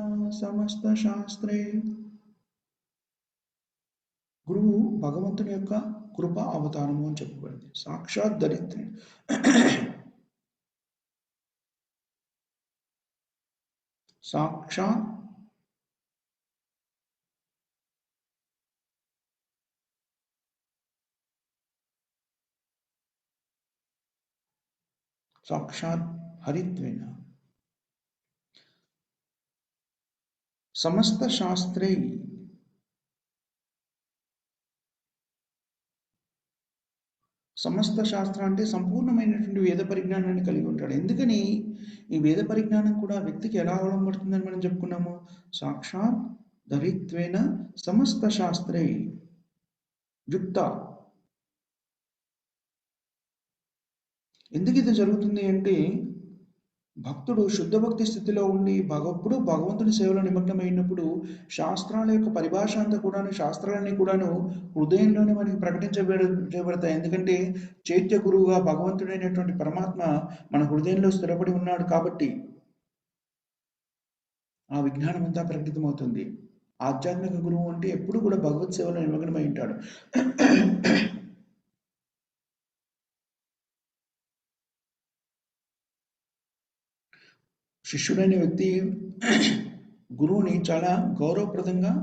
సమస్త శాస్త్రే. గురువు భగవంతుని యొక్క కృప అవతారము అని చెప్పబడింది. సాక్షాత్ దరిద్రేణ, సాక్షాత్ సాక్షాత్ హరిత్వేన సమస్త శాస్త్రే. సమస్త శాస్త్ర అంటే సంపూర్ణమైనటువంటి వేద పరిజ్ఞానాన్ని కలిగి ఉంటాడు. ఎందుకని ఈ వేద పరిజ్ఞానం కూడా వ్యక్తికి ఎలా అవలంబడుతుందని మనం చెప్పుకున్నాము. సాక్షాత్ ధరిత్వేన సమస్త శాస్త్రే యుక్త. ఎందుకు ఇది జరుగుతుంది అంటే, భక్తుడు శుద్ధ భక్తి స్థితిలో ఉండి భగవంతుని సేవలో నిమగ్నమైనప్పుడు శాస్త్రాల యొక్క పరిభాష అంతా కూడాను, శాస్త్రాలన్నీ కూడాను హృదయంలోనే మనకి ప్రకటించబడతాయి. ఎందుకంటే చైత్య గురువుగా భగవంతుడైనటువంటి పరమాత్మ మన హృదయంలో స్థిరపడి ఉన్నాడు కాబట్టి ఆ విజ్ఞానం అంతా ప్రకటితమవుతుంది. ఆధ్యాత్మిక గురువు అంటే ఎప్పుడు కూడా భగవత్ సేవలో నిమగ్నమై ఉంటాడు. శిష్యుడైన వ్యక్తి గురువుని చాలా గౌరవప్రదంగా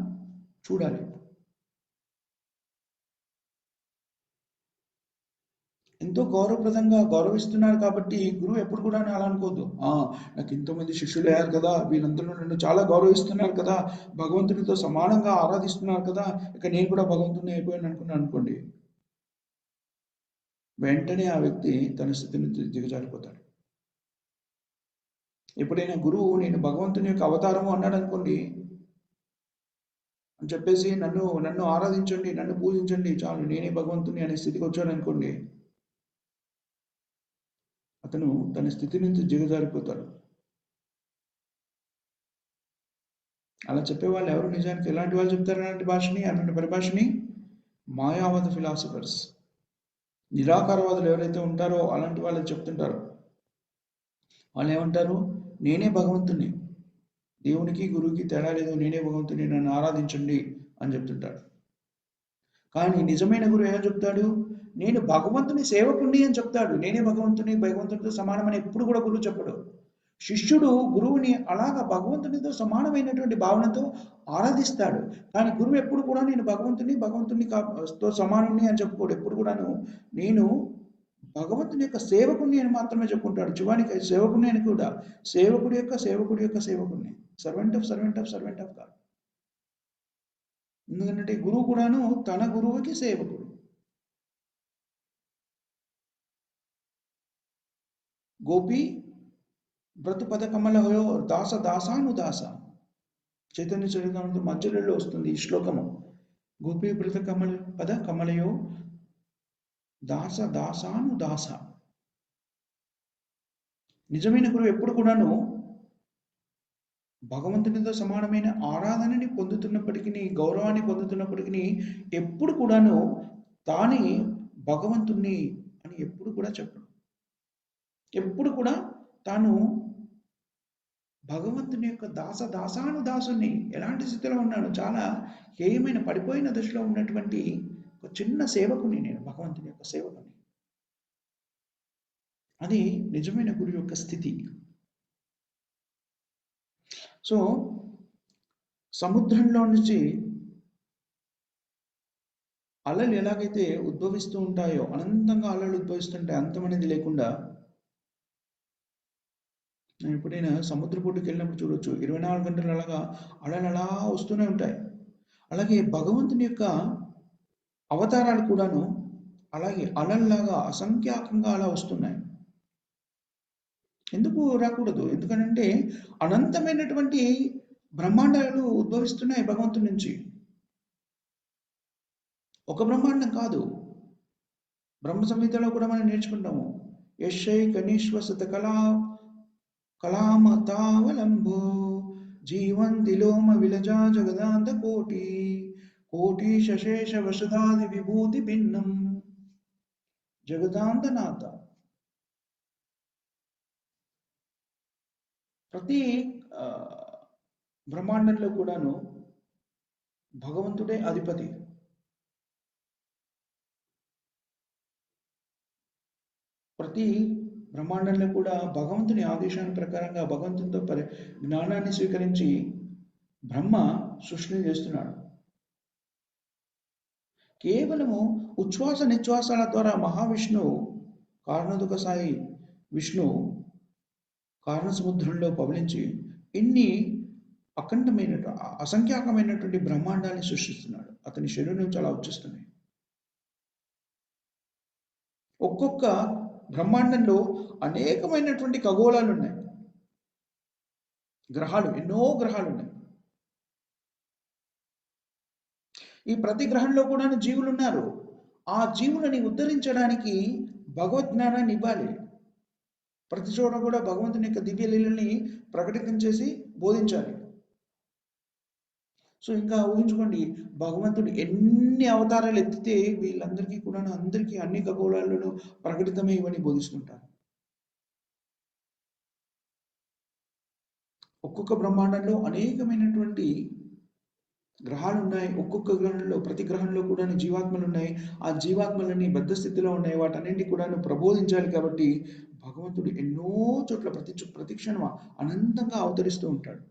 చూడాలి. ఎంతో గౌరవప్రదంగా గౌరవిస్తున్నారు కాబట్టి గురువు ఎప్పుడు కూడా అలా అనుకోవద్దు. నాకు ఎంతోమంది శిష్యులు అయ్యారు కదా, వీళ్ళందరూ నన్ను చాలా గౌరవిస్తున్నారు కదా, భగవంతునితో సమానంగా ఆరాధిస్తున్నారు కదా, ఇక నేను కూడా భగవంతుని అయిపోయాను అనుకున్నాను అనుకోండి, వెంటనే ఆ వ్యక్తి తన స్థితిని దిగజారిపోతాడు. ఎప్పుడైనా గురువు నేను భగవంతుని యొక్క అవతారము అన్నాడు అనుకోండి అని చెప్పేసి నన్ను ఆరాధించండి, నన్ను పూజించండి, చాలు నేనే భగవంతుని అనే స్థితికి వచ్చాడు అనుకోండి, అతను తన స్థితి నుంచి దిగజారిపోతాడు. అలా చెప్పేవాళ్ళు ఎవరు నిజానికి ఎలాంటి వాళ్ళు చెప్తారు అలాంటి భాషని, అలాంటి పరిభాషని? మాయావాద ఫిలాసఫర్స్, నిరాకారవాదులు ఎవరైతే ఉంటారో అలాంటి వాళ్ళు చెప్తుంటారు. వాళ్ళు ఏమంటారు? నేనే భగవంతుని, దేవునికి గురువుకి తేడా లేదు, నేనే భగవంతుని, నన్ను ఆరాధించండి అని చెప్తుంటాడు. కానీ నిజమైన గురువు ఏమని చెప్తాడు? నేను భగవంతుని సేవకుణ్ణి అని చెప్తాడు. నేనే భగవంతునితో సమానమని ఎప్పుడు కూడా గురువు చెప్పడు. శిష్యుడు గురువుని అలాగా భగవంతునితో సమానమైనటువంటి భావనతో ఆరాధిస్తాడు. కానీ గురువు ఎప్పుడు కూడా నేను భగవంతునితో సమానుని అని చెప్పుకోడు. ఎప్పుడు కూడాను నేను భగవంతుని యొక్క సేవకుణ్ణి అని మాత్రమే చెప్పుకుంటాడు. చివానికి సేవకుణ్ణి అని కూడా, సేవకుడి యొక్క సేవకుణ్ణి, సర్వెంట్ ఆఫ్ గాడ్. ఎందుకంటే గురువు కూడాను తన గురువుకి సేవకుడు. గోపి వ్రతపద కమలయో దాసానుదాస. చైతన్య చరితామృత మధ్యలో వస్తుంది ఈ శ్లోకము. గోపి వ్రత పద కమలయో దాసానుదాస. నిజమైన గురువు ఎప్పుడు కూడాను భగవంతునితో సమానమైన ఆరాధనని పొందుతున్నప్పటికీ, గౌరవాన్ని పొందుతున్నప్పటికీ ఎప్పుడు కూడాను తాని భగవంతుణ్ణి అని ఎప్పుడు కూడా చెప్పడు. ఎప్పుడు కూడా తాను భగవంతుని యొక్క దాసానుదాసుని. ఎలాంటి స్థితిలో ఉన్నాడు? చాలా హేయమైన పడిపోయిన దశలో ఉన్నటువంటి ఒక చిన్న సేవకుని, నేను భగవంతుని యొక్క సేవకుని. అది నిజమైన గురు యొక్క స్థితి. సో సముద్రంలో నుంచి అలలు ఎలాగైతే ఉద్భవిస్తూ ఉంటాయో, అనంతంగా అలలు ఉద్భవిస్తుంటాయి, అంతం అనేది లేకుండా. ఎప్పుడైనా సముద్ర పొడ్డుకి వెళ్ళినప్పుడు చూడొచ్చు, 24 గంటలు అలాగా అలలు అలా వస్తూనే ఉంటాయి. అలాగే భగవంతుని యొక్క అవతారాలు కూడాను అలాగే అలల్లాగా అసంఖ్యాకంగా అలా వస్తున్నాయి. ఎందుకు రాకూడదు? ఎందుకనంటే అనంతమైనటువంటి బ్రహ్మాండాలు ఉద్భవిస్తున్నాయి భగవంతుడి నుంచి. ఒక బ్రహ్మాండం కాదు. బ్రహ్మ సంహితలో కూడా మనం నేర్చుకుంటాము. యశై కనీశ్వసత కళామతావలంబో జీవంతి లోమ విలజా జగదాంత కోటి శశేష వసదాది విభూతి భిన్నం జగదాంతనాథ. ప్రతి బ్రహ్మాండంలో కూడాను భగవంతుడే అధిపతి. ప్రతి బ్రహ్మాండంలో కూడా భగవంతుని ఆదేశాల ప్రకారంగా భగవంతునితో జ్ఞానాన్ని స్వీకరించి బ్రహ్మ సృష్టిని చేస్తున్నాడు. కేవలము ఉచ్ఛ్వాస నిశ్వాసాల ద్వారా మహావిష్ణువు కారణదుక సాయి విష్ణు కారణ సముద్రంలో పవలించి ఎన్ని అసంఖ్యాకమైనటువంటి బ్రహ్మాండాన్ని సృష్టిస్తున్నాడు. అతని శరీరం చాలా వచ్చేస్తున్నాయి. ఒక్కొక్క బ్రహ్మాండంలో అనేకమైనటువంటి ఖగోళాలు ఉన్నాయి, గ్రహాలు, ఎన్నో గ్రహాలు ఉన్నాయి. ఈ ప్రతి గ్రహంలో కూడా జీవులు ఉన్నారు. ఆ జీవులని ఉద్ధరించడానికి భగవద్జ్ఞానాన్ని ఇవ్వాలి. ప్రతి చోట కూడా భగవంతుని యొక్క దివ్య లీలని ప్రకటితం చేసి బోధించాలి. సో ఇంకా ఊహించుకోండి, భగవంతుడు ఎన్ని అవతారాలు ఎత్తితే వీళ్ళందరికీ కూడా అందరికీ అన్ని ఖగోళాలను ప్రకటితమే ఇవన్నీ బోధిస్తుంటారు. ఒక్కొక్క బ్రహ్మాండంలో అనేకమైనటువంటి గ్రహాలు ఉన్నాయి. ఒక్కొక్క గ్రహంలో, ప్రతి గ్రహంలో కూడా జీవాత్మలు ఉన్నాయి. ఆ జీవాత్మలన్నీ బద్ధ స్థితిలో ఉన్నాయి. వాటన్నింటి కూడా ప్రబోధించాలి. కాబట్టి భగవంతుడు ఎన్నో చోట్ల ప్రతి క్షణం అనంతంగా అవతరిస్తూ ఉంటాడు.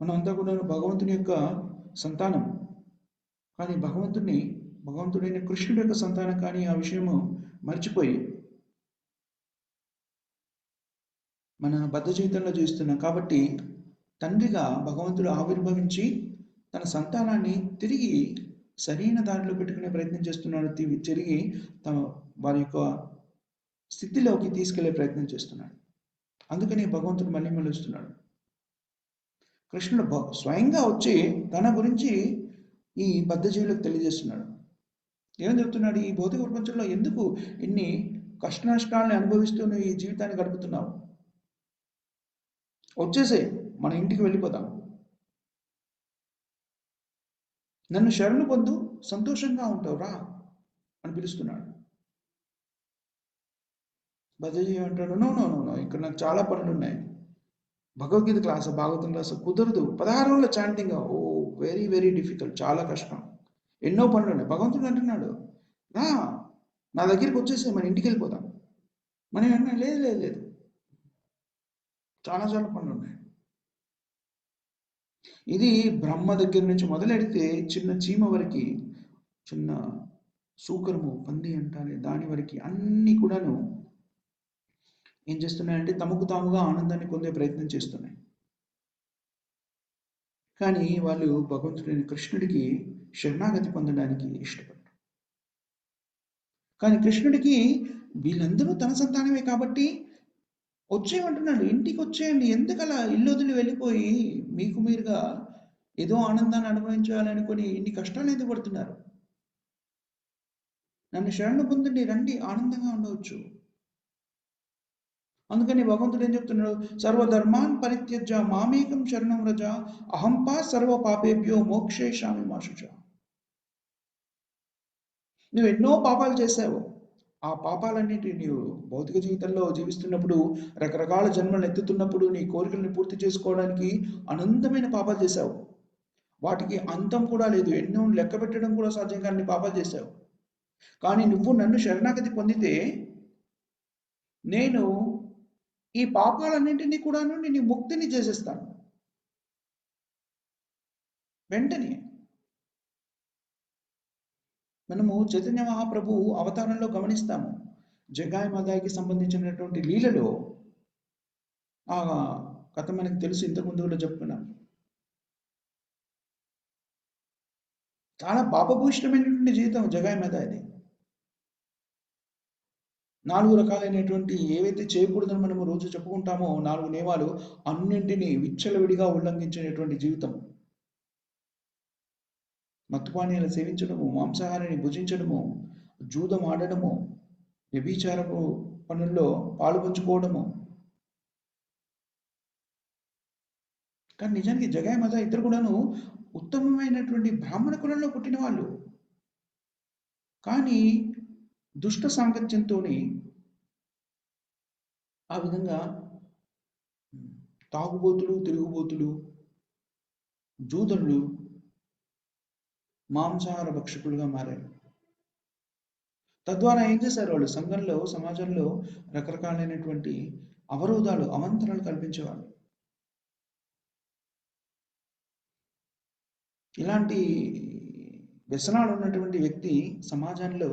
మనమంతా కూడా భగవంతుని యొక్క సంతానం. కానీ భగవంతుడైన కృష్ణుడి యొక్క సంతానం కానీ ఆ విషయము మర్చిపోయి మన బద్ధ జీవితంలో జీవిస్తున్నాం. కాబట్టి తండ్రిగా భగవంతుడు ఆవిర్భవించి తన సంతానాన్ని తిరిగి సరైన దారిలో పెట్టుకునే ప్రయత్నం చేస్తున్నాడు. తిరిగి తమ వారి యొక్క స్థితిలోకి తీసుకెళ్లే ప్రయత్నం చేస్తున్నాడు. అందుకని భగవంతుడు మళ్ళీ మళ్ళిస్తున్నాడు. కృష్ణుడు స్వయంగా వచ్చి తన గురించి ఈ బద్ధజీవులకు తెలియజేస్తున్నాడు. ఏమని చెప్తున్నాడు? ఈ భౌతిక ప్రపంచంలో ఎందుకు ఇన్ని కష్ట నష్టాలను అనుభవిస్తూ ఈ జీవితాన్ని గడుపుతున్నావు? వచ్చేసే, మన ఇంటికి వెళ్ళిపోదాం. నన్ను శరణు పొందు, సంతోషంగా ఉంటావు, రా అని పిలుస్తున్నాడు. బద్ధజీవి అంటాడు, నో నో నో నో, ఇక్కడ నాకు చాలా పనులు ఉన్నాయి. భగవద్గీత క్లాసు, భాగవతం క్లాసు కుదరదు. 16 రోజుల చాంటింగ్, ఓ వెరీ వెరీ డిఫికల్ట్, చాలా కష్టం, ఎన్నో పనులు ఉన్నాయి. భగవంతుడు అంటున్నాడు, రా నా దగ్గరికి వచ్చేసి మన ఇంటికి వెళ్ళిపోతాం. మనం అన్నా, లేదు లేదు లేదు, చాలా చాలా పనులు ఉన్నాయి. ఇది బ్రహ్మ దగ్గర నుంచి మొదలెడితే చిన్న చీమ వరకు, చిన్న సూకరము, పంది అంటారే దాని వరకు అన్నీ కూడాను ఏం చేస్తున్నాయంటే తమకు తాముగా ఆనందాన్ని పొందే ప్రయత్నం చేస్తున్నాయి. కానీ వాళ్ళు భగవంతుడైన కృష్ణుడికి శరణాగతి పొందడానికి ఇష్టపడరు. కానీ కృష్ణుడికి వీళ్ళందరూ తన సంతానమే కాబట్టి వచ్చేయమంటున్నాడు, ఇంటికి వచ్చేయండి. ఎందుకలా ఇల్లు వదిలి వెళ్ళిపోయి మీకు మీరుగా ఏదో ఆనందాన్ని అనుభవించాలనుకొని ఇన్ని కష్టాలు ఎందుకు పడుతున్నారు? నన్ను శరణు పొందండి, రండి, ఆనందంగా ఉండవచ్చు. అందుకని భగవంతుడు ఏం చెప్తున్నాడు? సర్వధర్మాన్ పరిత్యజ్య మామేకం శరణం వ్రజ అహంపా సర్వ పాపేభ్యో మోక్షయిష్యామి మా శుచ. నువ్వు ఎన్నో పాపాలు చేశావు. ఆ పాపాలన్నింటినీ నీవు భౌతిక జీవితంలో జీవిస్తున్నప్పుడు, రకరకాల జన్మలు ఎత్తుతున్నప్పుడు, నీ కోరికల్ని పూర్తి చేసుకోవడానికి అనంతమైన పాపాలు చేశావు. వాటికి అంతం కూడా లేదు, ఎన్నో లెక్క పెట్టడం కూడా సాధ్యం కాని పాపాలు చేశావు. కానీ నువ్వు నన్ను శరణాగతి పొందితే నేను ఈ పాపాలన్నింటినీ కూడాను నేను ముక్తిని చేసేస్తాను వెంటనే. మనము చైతన్య మహాప్రభు అవతారంలో గమనిస్తాము. జగాయి మాదాయికి సంబంధించినటువంటి లీలలో ఆ కథ మనకు తెలుసు, ఇంతకుముందు కూడా చెప్పుకున్నాం. చాలా పాపభూషితమైనటువంటి జీవితం జగాయి మాదాయిది. 4 రకాలైనటువంటి ఏవైతే చేయకూడదని మనము రోజు చెప్పుకుంటామో 4 నియమాలు, అన్నింటినీ విచ్చలవిడిగా ఉల్లంఘించినటువంటి జీవితం. మత్తుపానీయాలు సేవించడము, మాంసాహారాన్ని భుజించడము, జూదం ఆడడము, వ్యభిచారపు పనుల్లో పాలుపంచుకోవడము. కానీ నిజానికి జగాయి మాదా ఇద్దరు కూడాను ఉత్తమమైనటువంటి బ్రాహ్మణ కులంలో పుట్టిన వాళ్ళు. కానీ దుష్ట సాంగత్యంతో ఆ విధంగా తాగుబోతులు, తిరుగుబోతులు, జూదరులు, మాంసాహార భక్షకులుగా మారారు. తద్వారా ఏం చేశారు? వాళ్ళు సంఘంలో, సమాజంలో రకరకాలైనటువంటి అవరోధాలు, అవాంతరాలు కల్పించేవాళ్ళు. ఇలాంటి వ్యసనాలు ఉన్నటువంటి వ్యక్తి సమాజంలో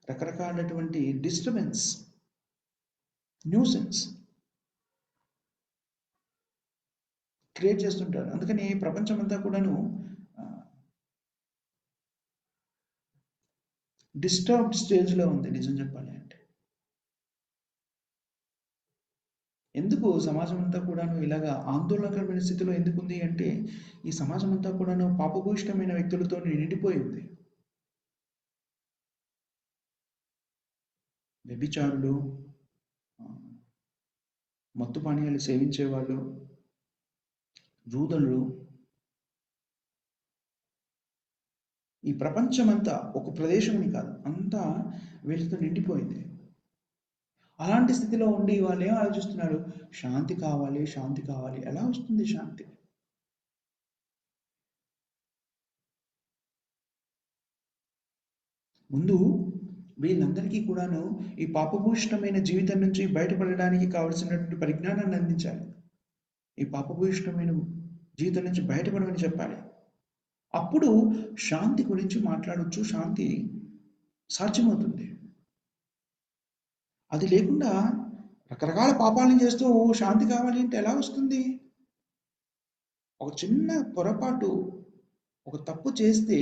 రకరకాలైనటువంటి డిస్టర్బెన్స్, న్యూసెన్స్ క్రియేట్ చేస్తుంటారు. అందుకని ప్రపంచమంతా కూడాను డిస్టర్బ్డ్ స్టేజ్లో ఉంది నిజం చెప్పాలి అంటే. ఎందుకు సమాజం అంతా కూడాను ఇలాగా ఆందోళనకరమైన స్థితిలో ఎందుకుంది అంటే, ఈ సమాజం అంతా కూడాను పాపభూయిష్టమైన వ్యక్తులతో నిండిపోయింది. వ్యభిచారులు, మత్తు పానీయాలు సేవించేవాళ్ళు, జూదలు, ఈ ప్రపంచమంతా ఒక ప్రదేశమని కాదు, అంతా వీళ్ళతో నిండిపోయింది. అలాంటి స్థితిలో ఉండి వాళ్ళు ఏం ఆలోచిస్తున్నారు? శాంతి కావాలి, శాంతి కావాలి. ఎలా వస్తుంది శాంతి? ముందు వీళ్ళందరికీ కూడాను ఈ పాపభూయిష్టమైన జీవితం నుంచి బయటపడడానికి కావలసినటువంటి పరిజ్ఞానాన్ని అందించాలి. ఈ పాపభూయిష్టమైన జీవితం నుంచి బయటపడమని చెప్పాలి. అప్పుడు శాంతి గురించి మాట్లాడొచ్చు, శాంతి సాధ్యమవుతుంది. అది లేకుండా రకరకాల పాపాలను చేస్తూ శాంతి కావాలి అంటే ఎలా వస్తుంది? ఒక చిన్న పొరపాటు, ఒక తప్పు చేస్తే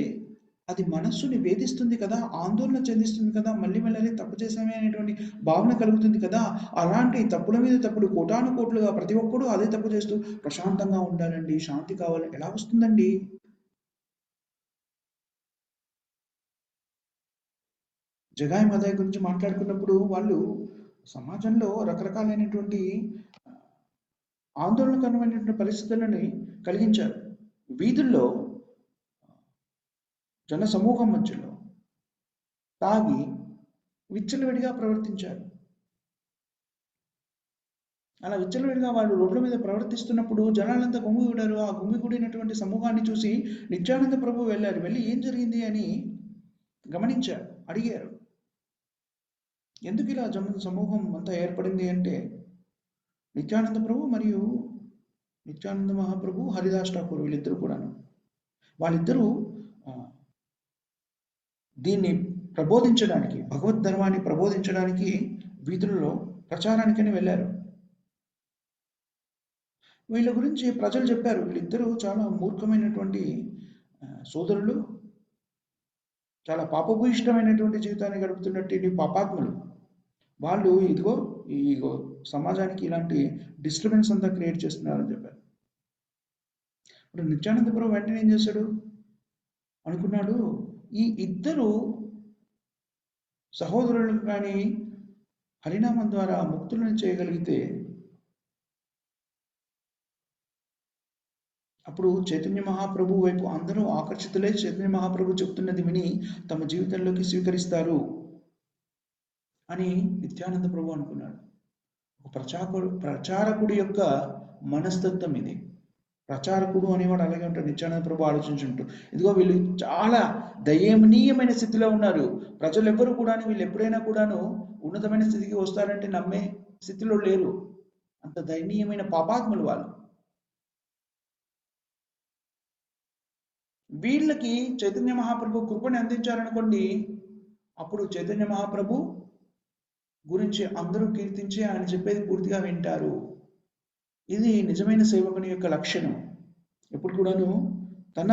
అది మనస్సుని వేధిస్తుంది కదా, ఆందోళన చెందిస్తుంది కదా, మళ్ళీ మళ్ళీ తప్పు చేశామే అనేటువంటి భావన కలుగుతుంది కదా. అలాంటి తప్పుల మీద తప్పులు కోటాను కోట్లుగా ప్రతి ఒక్కడు అదే తప్పు చేస్తూ ప్రశాంతంగా ఉండాలండి, శాంతి కావాలి, ఎలా వస్తుందండి? జగాయి మదాయి గురించి మాట్లాడుకున్నప్పుడు వాళ్ళు సమాజంలో రకరకాలైనటువంటి ఆందోళనకరమైనటువంటి పరిస్థితులని కలిగించారు. వీధుల్లో జన సమూహం మధ్యలో తాగి విచ్చలవిడిగా ప్రవర్తించారు. అలా విచ్చలవిడిగా వాళ్ళు రోడ్ల మీద ప్రవర్తిస్తున్నప్పుడు జనాలంతా గుమిగూడారు. ఆ గుమిగూడినటువంటి సమూహాన్ని చూసి నిత్యానంద ప్రభు వెళ్ళారు. వెళ్ళి ఏం జరిగింది అని గమనించారు, అడిగారు. ఎందుకు ఇలా సమూహం అంతా ఏర్పడింది అంటే, నిత్యానంద ప్రభు మరియు నిత్యానంద మహాప్రభు, హరిదాస్ ఠాకూర్ వీళ్ళిద్దరూ కూడాను, వాళ్ళిద్దరూ దీన్ని ప్రబోధించడానికి, భగవద్ ధర్మాన్ని ప్రబోధించడానికి వీధులలో ప్రచారానికని వెళ్ళారు. వీళ్ళ గురించి ప్రజలు చెప్పారు, వీళ్ళిద్దరూ చాలా మూర్ఖమైనటువంటి సోదరులు, చాలా పాపభూయిష్టమైనటువంటి జీవితాన్ని గడుపుతున్నటువంటి పాపాత్ములు. వాళ్ళు ఇదిగో సమాజానికి ఇలాంటి డిస్టర్బెన్స్ అంతా క్రియేట్ చేస్తున్నారని చెప్పారు. ఇప్పుడు నిత్యానంద ప్రభు వెంటనే ఏం చేశాడు అనుకున్నాడు, ఈ ఇద్దరు సహోదరులను కానీ హరినామం ద్వారా ముక్తులను చేయగలిగితే అప్పుడు చైతన్య మహాప్రభు వైపు అందరూ ఆకర్షితులై చైతన్య మహాప్రభు చెప్తున్నది విని తమ జీవితంలోకి స్వీకరిస్తారు అని నిత్యానంద ప్రభు అనుకున్నాడు. ఒక ప్రచారకుడి యొక్క మనస్తత్వం ఇది. ప్రచారకుడు అనేవాడు అలాగే ఉంటాడు. నిత్యానంద ప్రభు ఆలోచించుంటూ, ఇదిగో వీళ్ళు చాలా దయనీయమైన స్థితిలో ఉన్నారు, ప్రజలు ఎవ్వరు కూడా వీళ్ళు ఎప్పుడైనా కూడాను ఉన్నతమైన స్థితికి వస్తారంటే నమ్మే స్థితిలో లేరు, అంత దయనీయమైన పాపాత్ములు వాళ్ళు. వీళ్ళకి చైతన్య మహాప్రభు కృపని అందించారనుకోండి, అప్పుడు చైతన్య మహాప్రభు గురించి అందరూ కీర్తించి ఆయన చెప్పేది పూర్తిగా వింటారు. ఇది నిజమైన సేవకుని యొక్క లక్షణం. ఎప్పుడు కూడాను తన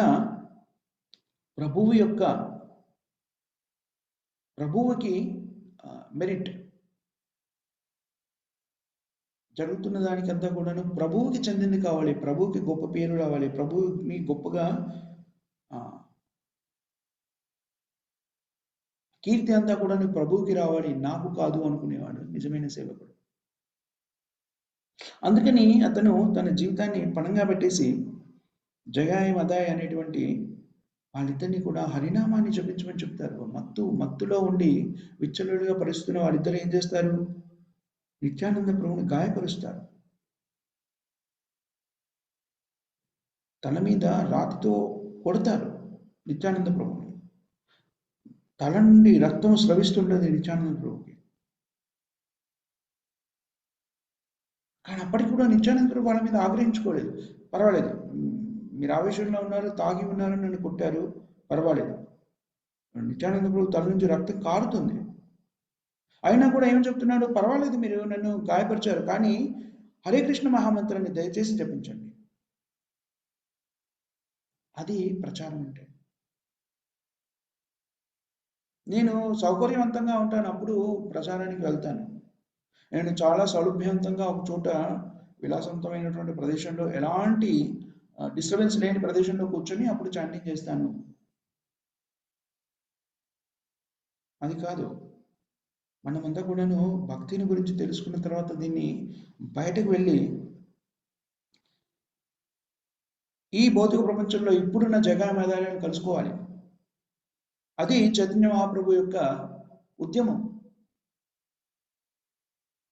ప్రభువుకి మెరిట్ జరుగుతున్న దానికంతా కూడాను ప్రభువుకి చెందింది కావాలి, ప్రభువుకి గొప్ప పేరు రావాలి, ప్రభువుని గొప్పగా కీర్తి అంతా కూడా ప్రభువుకి రావాలి, నాకు కాదు అనుకునేవాడు నిజమైన సేవకుడు. అందుకని అతను తన జీవితాన్ని పణంగా పెట్టేసి జగాయి మదాయి అనేటువంటి వాళ్ళిద్దరిని కూడా హరినామాన్ని జపించమని చెప్తారు. మత్తులో ఉండి విచ్చలుడిగా పరుస్తున్న వాళ్ళిద్దరు ఏం చేస్తారు, నిత్యానంద ప్రభువుని గాయపరుస్తారు. తల మీద రాతితో కొడతారు నిత్యానంద ప్రభువుని. తల నుండి రక్తం స్రవిస్తుంటుంది నిత్యానంద ప్రభువుకి. కానీ అప్పటికి కూడా నిత్యానంద ప్రభు వాళ్ళ మీద ఆగ్రహించుకోలేదు. పర్వాలేదు, మీరు ఆవేశంలో ఉన్నారు, తాగి ఉన్నారు, నన్ను కొట్టారు, పర్వాలేదు. నిత్యానంద ప్రభు తల నుంచి రక్తం కారుతుంది. అయినా కూడా ఏం చెప్తున్నాడు, పర్వాలేదు మీరు నన్ను గాయపరిచారు, కానీ హరే కృష్ణ మహామంత్రాన్ని దయచేసి జపించండి. అది ప్రచారం అంటే. నేను సౌకర్యవంతంగా ఉంటాను, అప్పుడు ప్రచారానికి వెళ్తాను. నేను చాలా సౌలభ్యవంతంగా ఒక చోట విలాసవంతమైనటువంటి ప్రదేశంలో ఎలాంటి డిస్టర్బెన్స్ లేని ప్రదేశంలో కూర్చొని అప్పుడు చాంటింగ్ చేస్తాను. అది కాదు. మనమంతా కూడాను భక్తిని గురించి తెలుసుకున్న తర్వాత దీన్ని బయటకు వెళ్ళి ఈ భౌతిక ప్రపంచంలో ఇప్పుడున్న జగన్మాతలను కలుసుకోవాలి. అది చైతన్య మహాప్రభు యొక్క ఉద్యమం,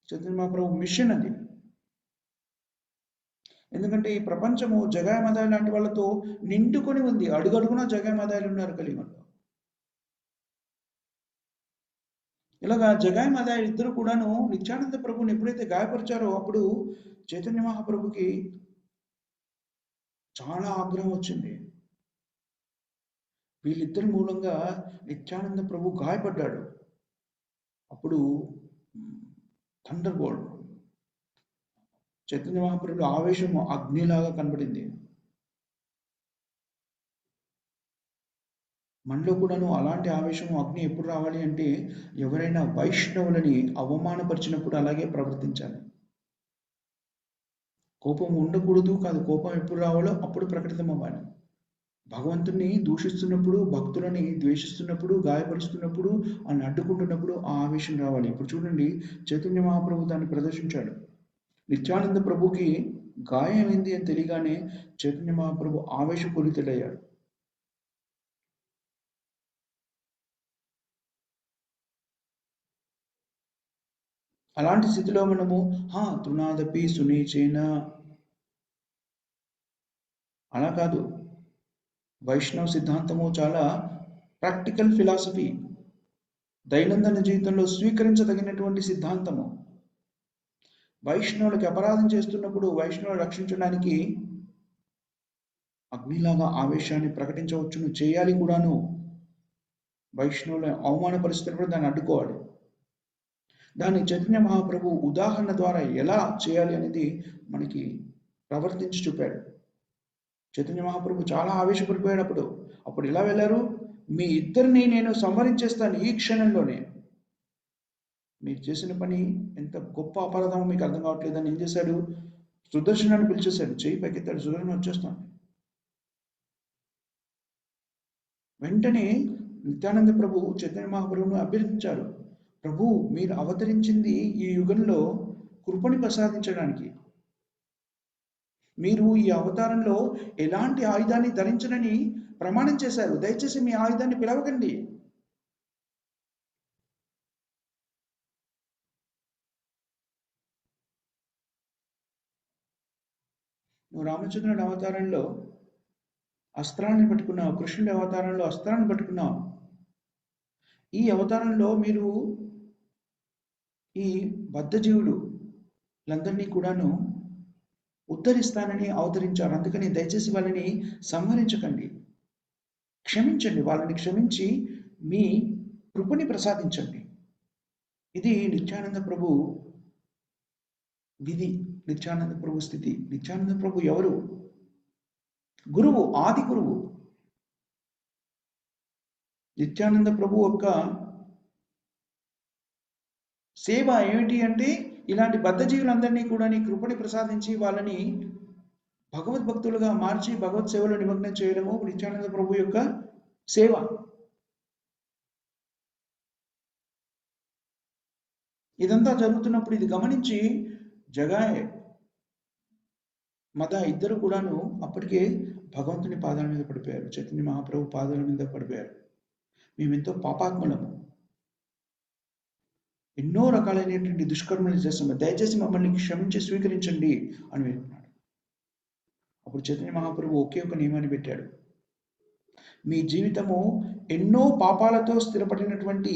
చైతన్య మహాప్రభు మిషన్ అది. ఎందుకంటే ఈ ప్రపంచము జగన్మాత లాంటి వాళ్ళతో నిండుకొని ఉంది. అడుగడుగున జగన్మాతలు ఉన్నారు కలియుగంలో. ఇలాగా జగాయి మదాయి ఇద్దరు కూడాను నిత్యానంద ప్రభుని ఎప్పుడైతే గాయపరిచారో అప్పుడు చైతన్య మహాప్రభుకి చాలా ఆగ్రహం వచ్చింది. వీళ్ళిద్దరి మూలంగా నిత్యానంద ప్రభు గాయపడ్డాడు. అప్పుడు థండర్ బోల్ట్ చైతన్య మహాప్రభులో ఆవేశం అగ్నిలాగా కనబడింది. మనలో కూడాను అలాంటి ఆవేశము అగ్ని ఎప్పుడు రావాలి అంటే ఎవరైనా వైష్ణవులని అవమానపరిచినప్పుడు అలాగే ప్రవర్తించాలి. కోపం ఉండకూడదు కాదు, కోపం ఎప్పుడు రావాలో అప్పుడు ప్రకటితం అవ్వాలి. భగవంతుని దూషిస్తున్నప్పుడు, భక్తులని ద్వేషిస్తున్నప్పుడు, గాయపరుస్తున్నప్పుడు, అని అడ్డుకుంటున్నప్పుడు ఆ ఆవేశం రావాలి. ఇప్పుడు చూడండి, చైతన్య మహాప్రభు దాన్ని ప్రదర్శించాడు. నిత్యానంద ప్రభుకి గాయమైంది అని తెలియగానే చైతన్య మహాప్రభు ఆవేశపూరితుడయ్యాడు. అలాంటి స్థితిలో మనము తృణాదపి సునీచేన అలా కాదు. వైష్ణవ సిద్ధాంతము చాలా ప్రాక్టికల్ ఫిలాసఫీ, దైనందిన జీవితంలో స్వీకరించదగినటువంటి సిద్ధాంతము. వైష్ణవులకి అపరాధం చేస్తున్నప్పుడు వైష్ణవులు రక్షించడానికి అగ్నిలాగా ఆవేశాన్ని ప్రకటించవచ్చును, చేయాలి కూడాను. వైష్ణవుల అవమానపరుస్తున్నప్పుడు దాన్ని అడ్డుకోవాలి. దాన్ని చైతన్య మహాప్రభు ఉదాహరణ ద్వారా ఎలా చేయాలి అనేది మనకి ప్రవర్తించి చూపాడు. చైతన్య మహాప్రభు చాలా ఆవేశపడిపోయాడు. అప్పుడు ఎలా వెళ్ళారు? మీ ఇద్దరిని నేను సంహరించేస్తాను ఈ క్షణంలోనే. మీరు చేసిన పని ఎంత గొప్ప అపరాధమో మీకు అర్థం కావట్లేదని ఏం చేశాడు? సుదర్శనాన్ని పిలిచేశాడు. చెయ్యి పైకెత్తాడు, సుదర్శనం వచ్చేస్తాను. వెంటనే నిత్యానంద ప్రభు చైతన్య మహాప్రభును అభ్యర్థించారు. ప్రభు, మీరు అవతరించింది ఈ యుగంలో కృపని ప్రసాదించడానికి. మీరు ఈ అవతారంలో ఎలాంటి ఆయుధాన్ని ధరించనని ప్రమాణం చేశారు. దయచేసి మీ ఆయుధాన్ని పిలవకండి. నువ్వు రామచంద్రుడి అవతారంలో అస్త్రాన్ని పట్టుకున్నావు, కృష్ణుడి అవతారంలో అస్త్రాన్ని పట్టుకున్నావు. ఈ అవతారంలో మీరు ఈ బద్ధజీవులందరినీ కూడాను ఉద్ధరిస్తానని అవతరించారు. అందుకని దయచేసి వాళ్ళని సంహరించకండి, క్షమించండి, వాళ్ళని క్షమించి మీ కృపని ప్రసాదించండి. ఇది నిత్యానంద ప్రభు విధి, నిత్యానంద ప్రభు స్థితి. నిత్యానంద ప్రభు ఎవరు? గురువు, ఆది గురువు. నిత్యానంద ప్రభు యొక్క సేవ ఏమిటి అంటే ఇలాంటి బద్ధజీవులందరినీ కూడా నీ కృపని ప్రసాదించి వాళ్ళని భగవద్భక్తులుగా మార్చి భగవత్ సేవలో నిమగ్నం చేయడము నిత్యానంద ప్రభు యొక్క సేవ. ఇదంతా జరుగుతున్నప్పుడు ఇది గమనించి జగాయ్ మద ఇద్దరు కూడాను అప్పటికే భగవంతుని పాదాల మీద పడిపోయారు, చైతన్య మహాప్రభు పాదాల మీద పడిపోయారు. మేమెంతో పాపాత్ములము, ఎన్నో రకాలైనటువంటి దుష్కర్మలు చేస్తున్నాం, దయచేసి మమ్మల్ని క్షమించి స్వీకరించండి అని వింటున్నాడు. అప్పుడు చైతన్య మహాప్రభు ఒకే ఒక నియమాన్ని పెట్టాడు. మీ జీవితము ఎన్నో పాపాలతో స్థిరపడినటువంటి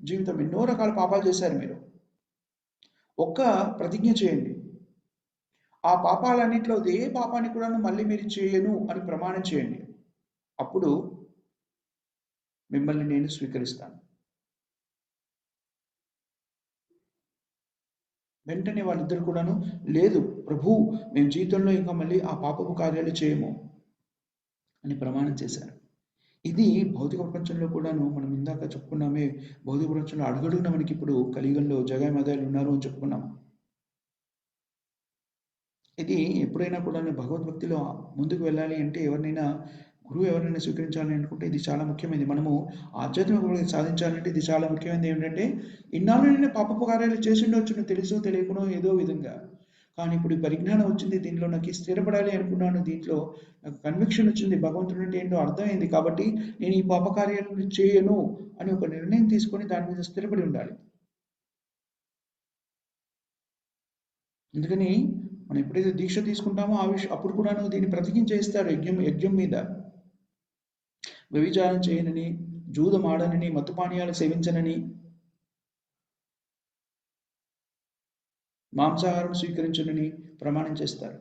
జీవితం, ఎన్నో రకాల పాపాలు చేశారు మీరు. ఒక్క ప్రతిజ్ఞ చేయండి, ఆ పాపాలన్నింటిలో ఏ పాపాన్ని కూడా మళ్ళీ మీరు చేయను అని ప్రమాణం చేయండి. అప్పుడు మిమ్మల్ని నేను స్వీకరిస్తాను. వెంటనే వాళ్ళిద్దరు కూడాను, లేదు ప్రభు, మేము జీవితంలో ఇంకా మళ్ళీ ఆ పాపపు కార్యాలు చేయము అని ప్రమాణం చేశారు. ఇది భౌతిక ప్రపంచంలో కూడాను మనం ఇందాక చెప్పుకున్నామే, భౌతిక ప్రపంచంలో అడుగడుగున మనకి ఇప్పుడు కలియుగంలో జగాయి మదాయిలు ఉన్నారు అని చెప్పుకున్నాం. ఇది ఎప్పుడైనా కూడా భగవద్భక్తిలో ముందుకు వెళ్ళాలి అంటే ఎవరినైనా గురువు ఎవరైనా స్వీకరించాలని అనుకుంటే ఇది చాలా ముఖ్యమైనది. మనము ఆధ్యాత్మిక సాధించాలంటే ఇది చాలా ముఖ్యమైనది. ఏమిటంటే ఇన్నాళ్ళు నేను పాపపు కార్యాలు చేసి ఉండొచ్చు, తెలుసో తెలియకునో ఏదో విధంగా, కానీ ఇప్పుడు పరిజ్ఞానం వచ్చింది, దీనిలో నాకు స్థిరపడాలి అనుకున్నాను, దీంట్లో నాకు కన్విక్షన్ వచ్చింది, భగవంతుడు అంటే ఏంటో అర్థమైంది, కాబట్టి నేను ఈ పాప కార్యాలను చేయను అని ఒక నిర్ణయం తీసుకొని దాని మీద స్థిరపడి ఉండాలి. అందుకని మనం ఎప్పుడైతే దీక్ష తీసుకుంటామో అప్పుడు కూడా దీన్ని ప్రతిజ్ఞ చేస్తారు యజ్ఞం మీద. వ్యభిచారం చేయనని, జూదం ఆడనని, మత్తుపానీయాలు సేవించనని, మాంసాహారం స్వీకరించనని ప్రమాణం చేస్తారు.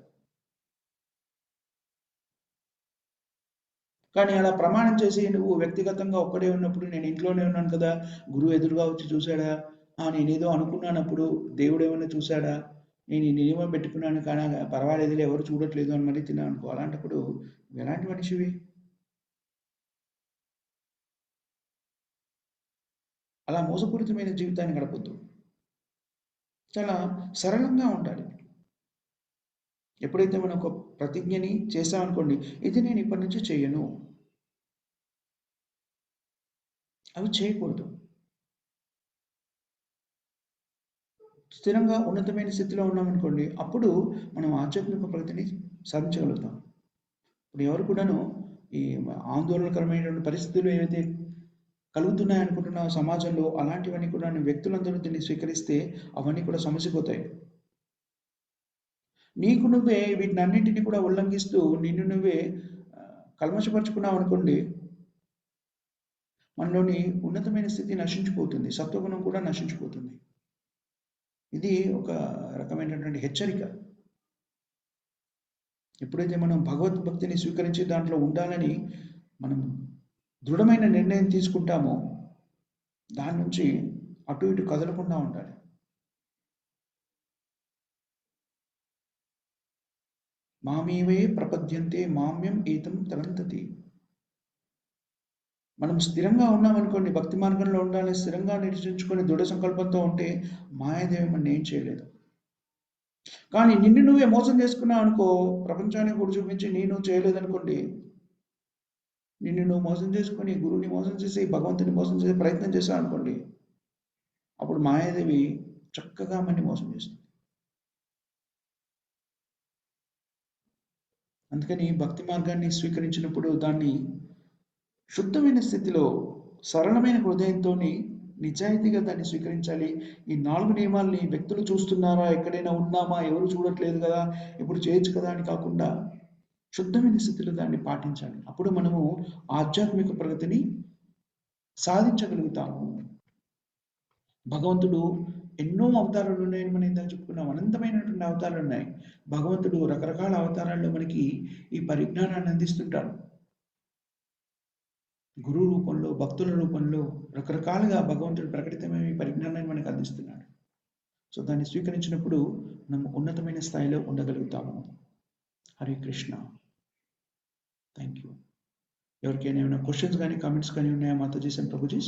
కానీ అలా ప్రమాణం చేసి నువ్వు వ్యక్తిగతంగా ఒక్కడే ఉన్నప్పుడు నేను ఇంట్లోనే ఉన్నాను కదా, గురువు ఎదురుగా వచ్చి చూసాడా, నేనేదో అనుకున్నానప్పుడు దేవుడు ఏమైనా చూసాడా, నేను ఈ నియమం పెట్టుకున్నాను కానీ పర్వాలేదులే ఎవరు చూడట్లేదు అని మళ్ళీ తిన్నాను అనుకో, అలాంటప్పుడు నువ్వు ఎలాంటి మనిషివి? అలా మోసపూరితమైన జీవితాన్ని గడపొద్దు. చాలా సరళంగా ఉండాలి. ఎప్పుడైతే మనం ఒక ప్రతిజ్ఞని చేసామనుకోండి, ఇది నేను ఇప్పటి నుంచి చేయను, అవి చేయకూడదు. స్థిరంగా ఉన్నతమైన స్థితిలో ఉన్నామనుకోండి, అప్పుడు మనం ఆధ్యాత్మిక ప్రగతిని సాధించగలుగుతాం. ఇప్పుడు ఎవరు కూడాను ఈ ఆందోళనకరమైనటువంటి పరిస్థితులు ఏవైతే కలుగుతున్నాయనుకుంటున్న సమాజంలో, అలాంటివన్నీ కూడా వ్యక్తులందరూ దీన్ని స్వీకరిస్తే అవన్నీ కూడా సమసిపోతాయి. నీకు నువ్వే వీటినన్నింటినీ కూడా ఉల్లంఘిస్తూ నిన్ను నువ్వే కల్మషపరుచుకున్నావు అనుకోండి, మనలోని ఉన్నతమైన స్థితి నశించిపోతుంది. సత్వగుణం కూడా నశించిపోతుంది. ఇది ఒక రకమైనటువంటి హెచ్చరిక. ఎప్పుడైతే మనం భగవద్భక్తిని స్వీకరించి దాంట్లో ఉండాలని మనం దృఢమైన నిర్ణయం తీసుకుంటామో, దాని నుంచి అటు ఇటు కదలకుండా ఉండాలి. మామేవే ప్రపద్యంతే మామ్యం ఏతం తరంతతి. మనం స్థిరంగా ఉన్నామనుకోండి, భక్తి మార్గంలో ఉండాలని స్థిరంగా నిర్చరించుకొని దృఢ సంకల్పంతో ఉంటే మాయాదేవి మన ఏం చేయలేదు. కానీ నిన్ను నువ్వే మోసం చేసుకున్నావు అనుకో, ప్రపంచానికి కూడా చూపించి నేను చేయలేదనుకోండి, నిన్ను నువ్వు మోసం చేసుకొని గురువుని మోసం చేసి భగవంతుని మోసం చేసే ప్రయత్నం చేశావు అనుకోండి, అప్పుడు మాయాదేవి చక్కగా మనని మోసం చేస్తుంది. అందుకని భక్తి మార్గాన్ని స్వీకరించినప్పుడు దాన్ని శుద్ధమైన స్థితిలో సరళమైన హృదయంతో నిజాయితీగా దాన్ని స్వీకరించాలి. ఈ 4 నియమాల్ని వ్యక్తులు చూస్తున్నారా, ఎక్కడైనా ఉన్నామా, ఎవరు చూడట్లేదు కదా, ఇప్పుడు చేయొచ్చు కదా అని కాకుండా శుద్ధమైన స్థితిలో దాన్ని పాటించాలి. అప్పుడు మనము ఆధ్యాత్మిక ప్రగతిని సాధించగలుగుతాము. భగవంతుడు ఎన్నో అవతారాలు ఉన్నాయని మనం ఇందాక చెప్పుకున్నాం. అనంతమైనటువంటి అవతారాలు ఉన్నాయి. భగవంతుడు రకరకాల అవతారాల్లో మనకి ఈ పరిజ్ఞానాన్ని అందిస్తుంటాడు. గురువు రూపంలో, భక్తుల రూపంలో రకరకాలుగా భగవంతుడు ప్రకటితమైన పరిజ్ఞానాన్ని మనకు అందిస్తున్నాడు. సో దాన్ని స్వీకరించినప్పుడు మనం ఉన్నతమైన స్థాయిలో ఉండగలుగుతాము. హరే కృష్ణ. Thank you. ఎవరికైనా ఏమైనా క్వశ్చన్స్ కానీ కామెంట్స్ కానీ ఉన్నాయా మాతాజీ అండ్ ప్రభుజీ?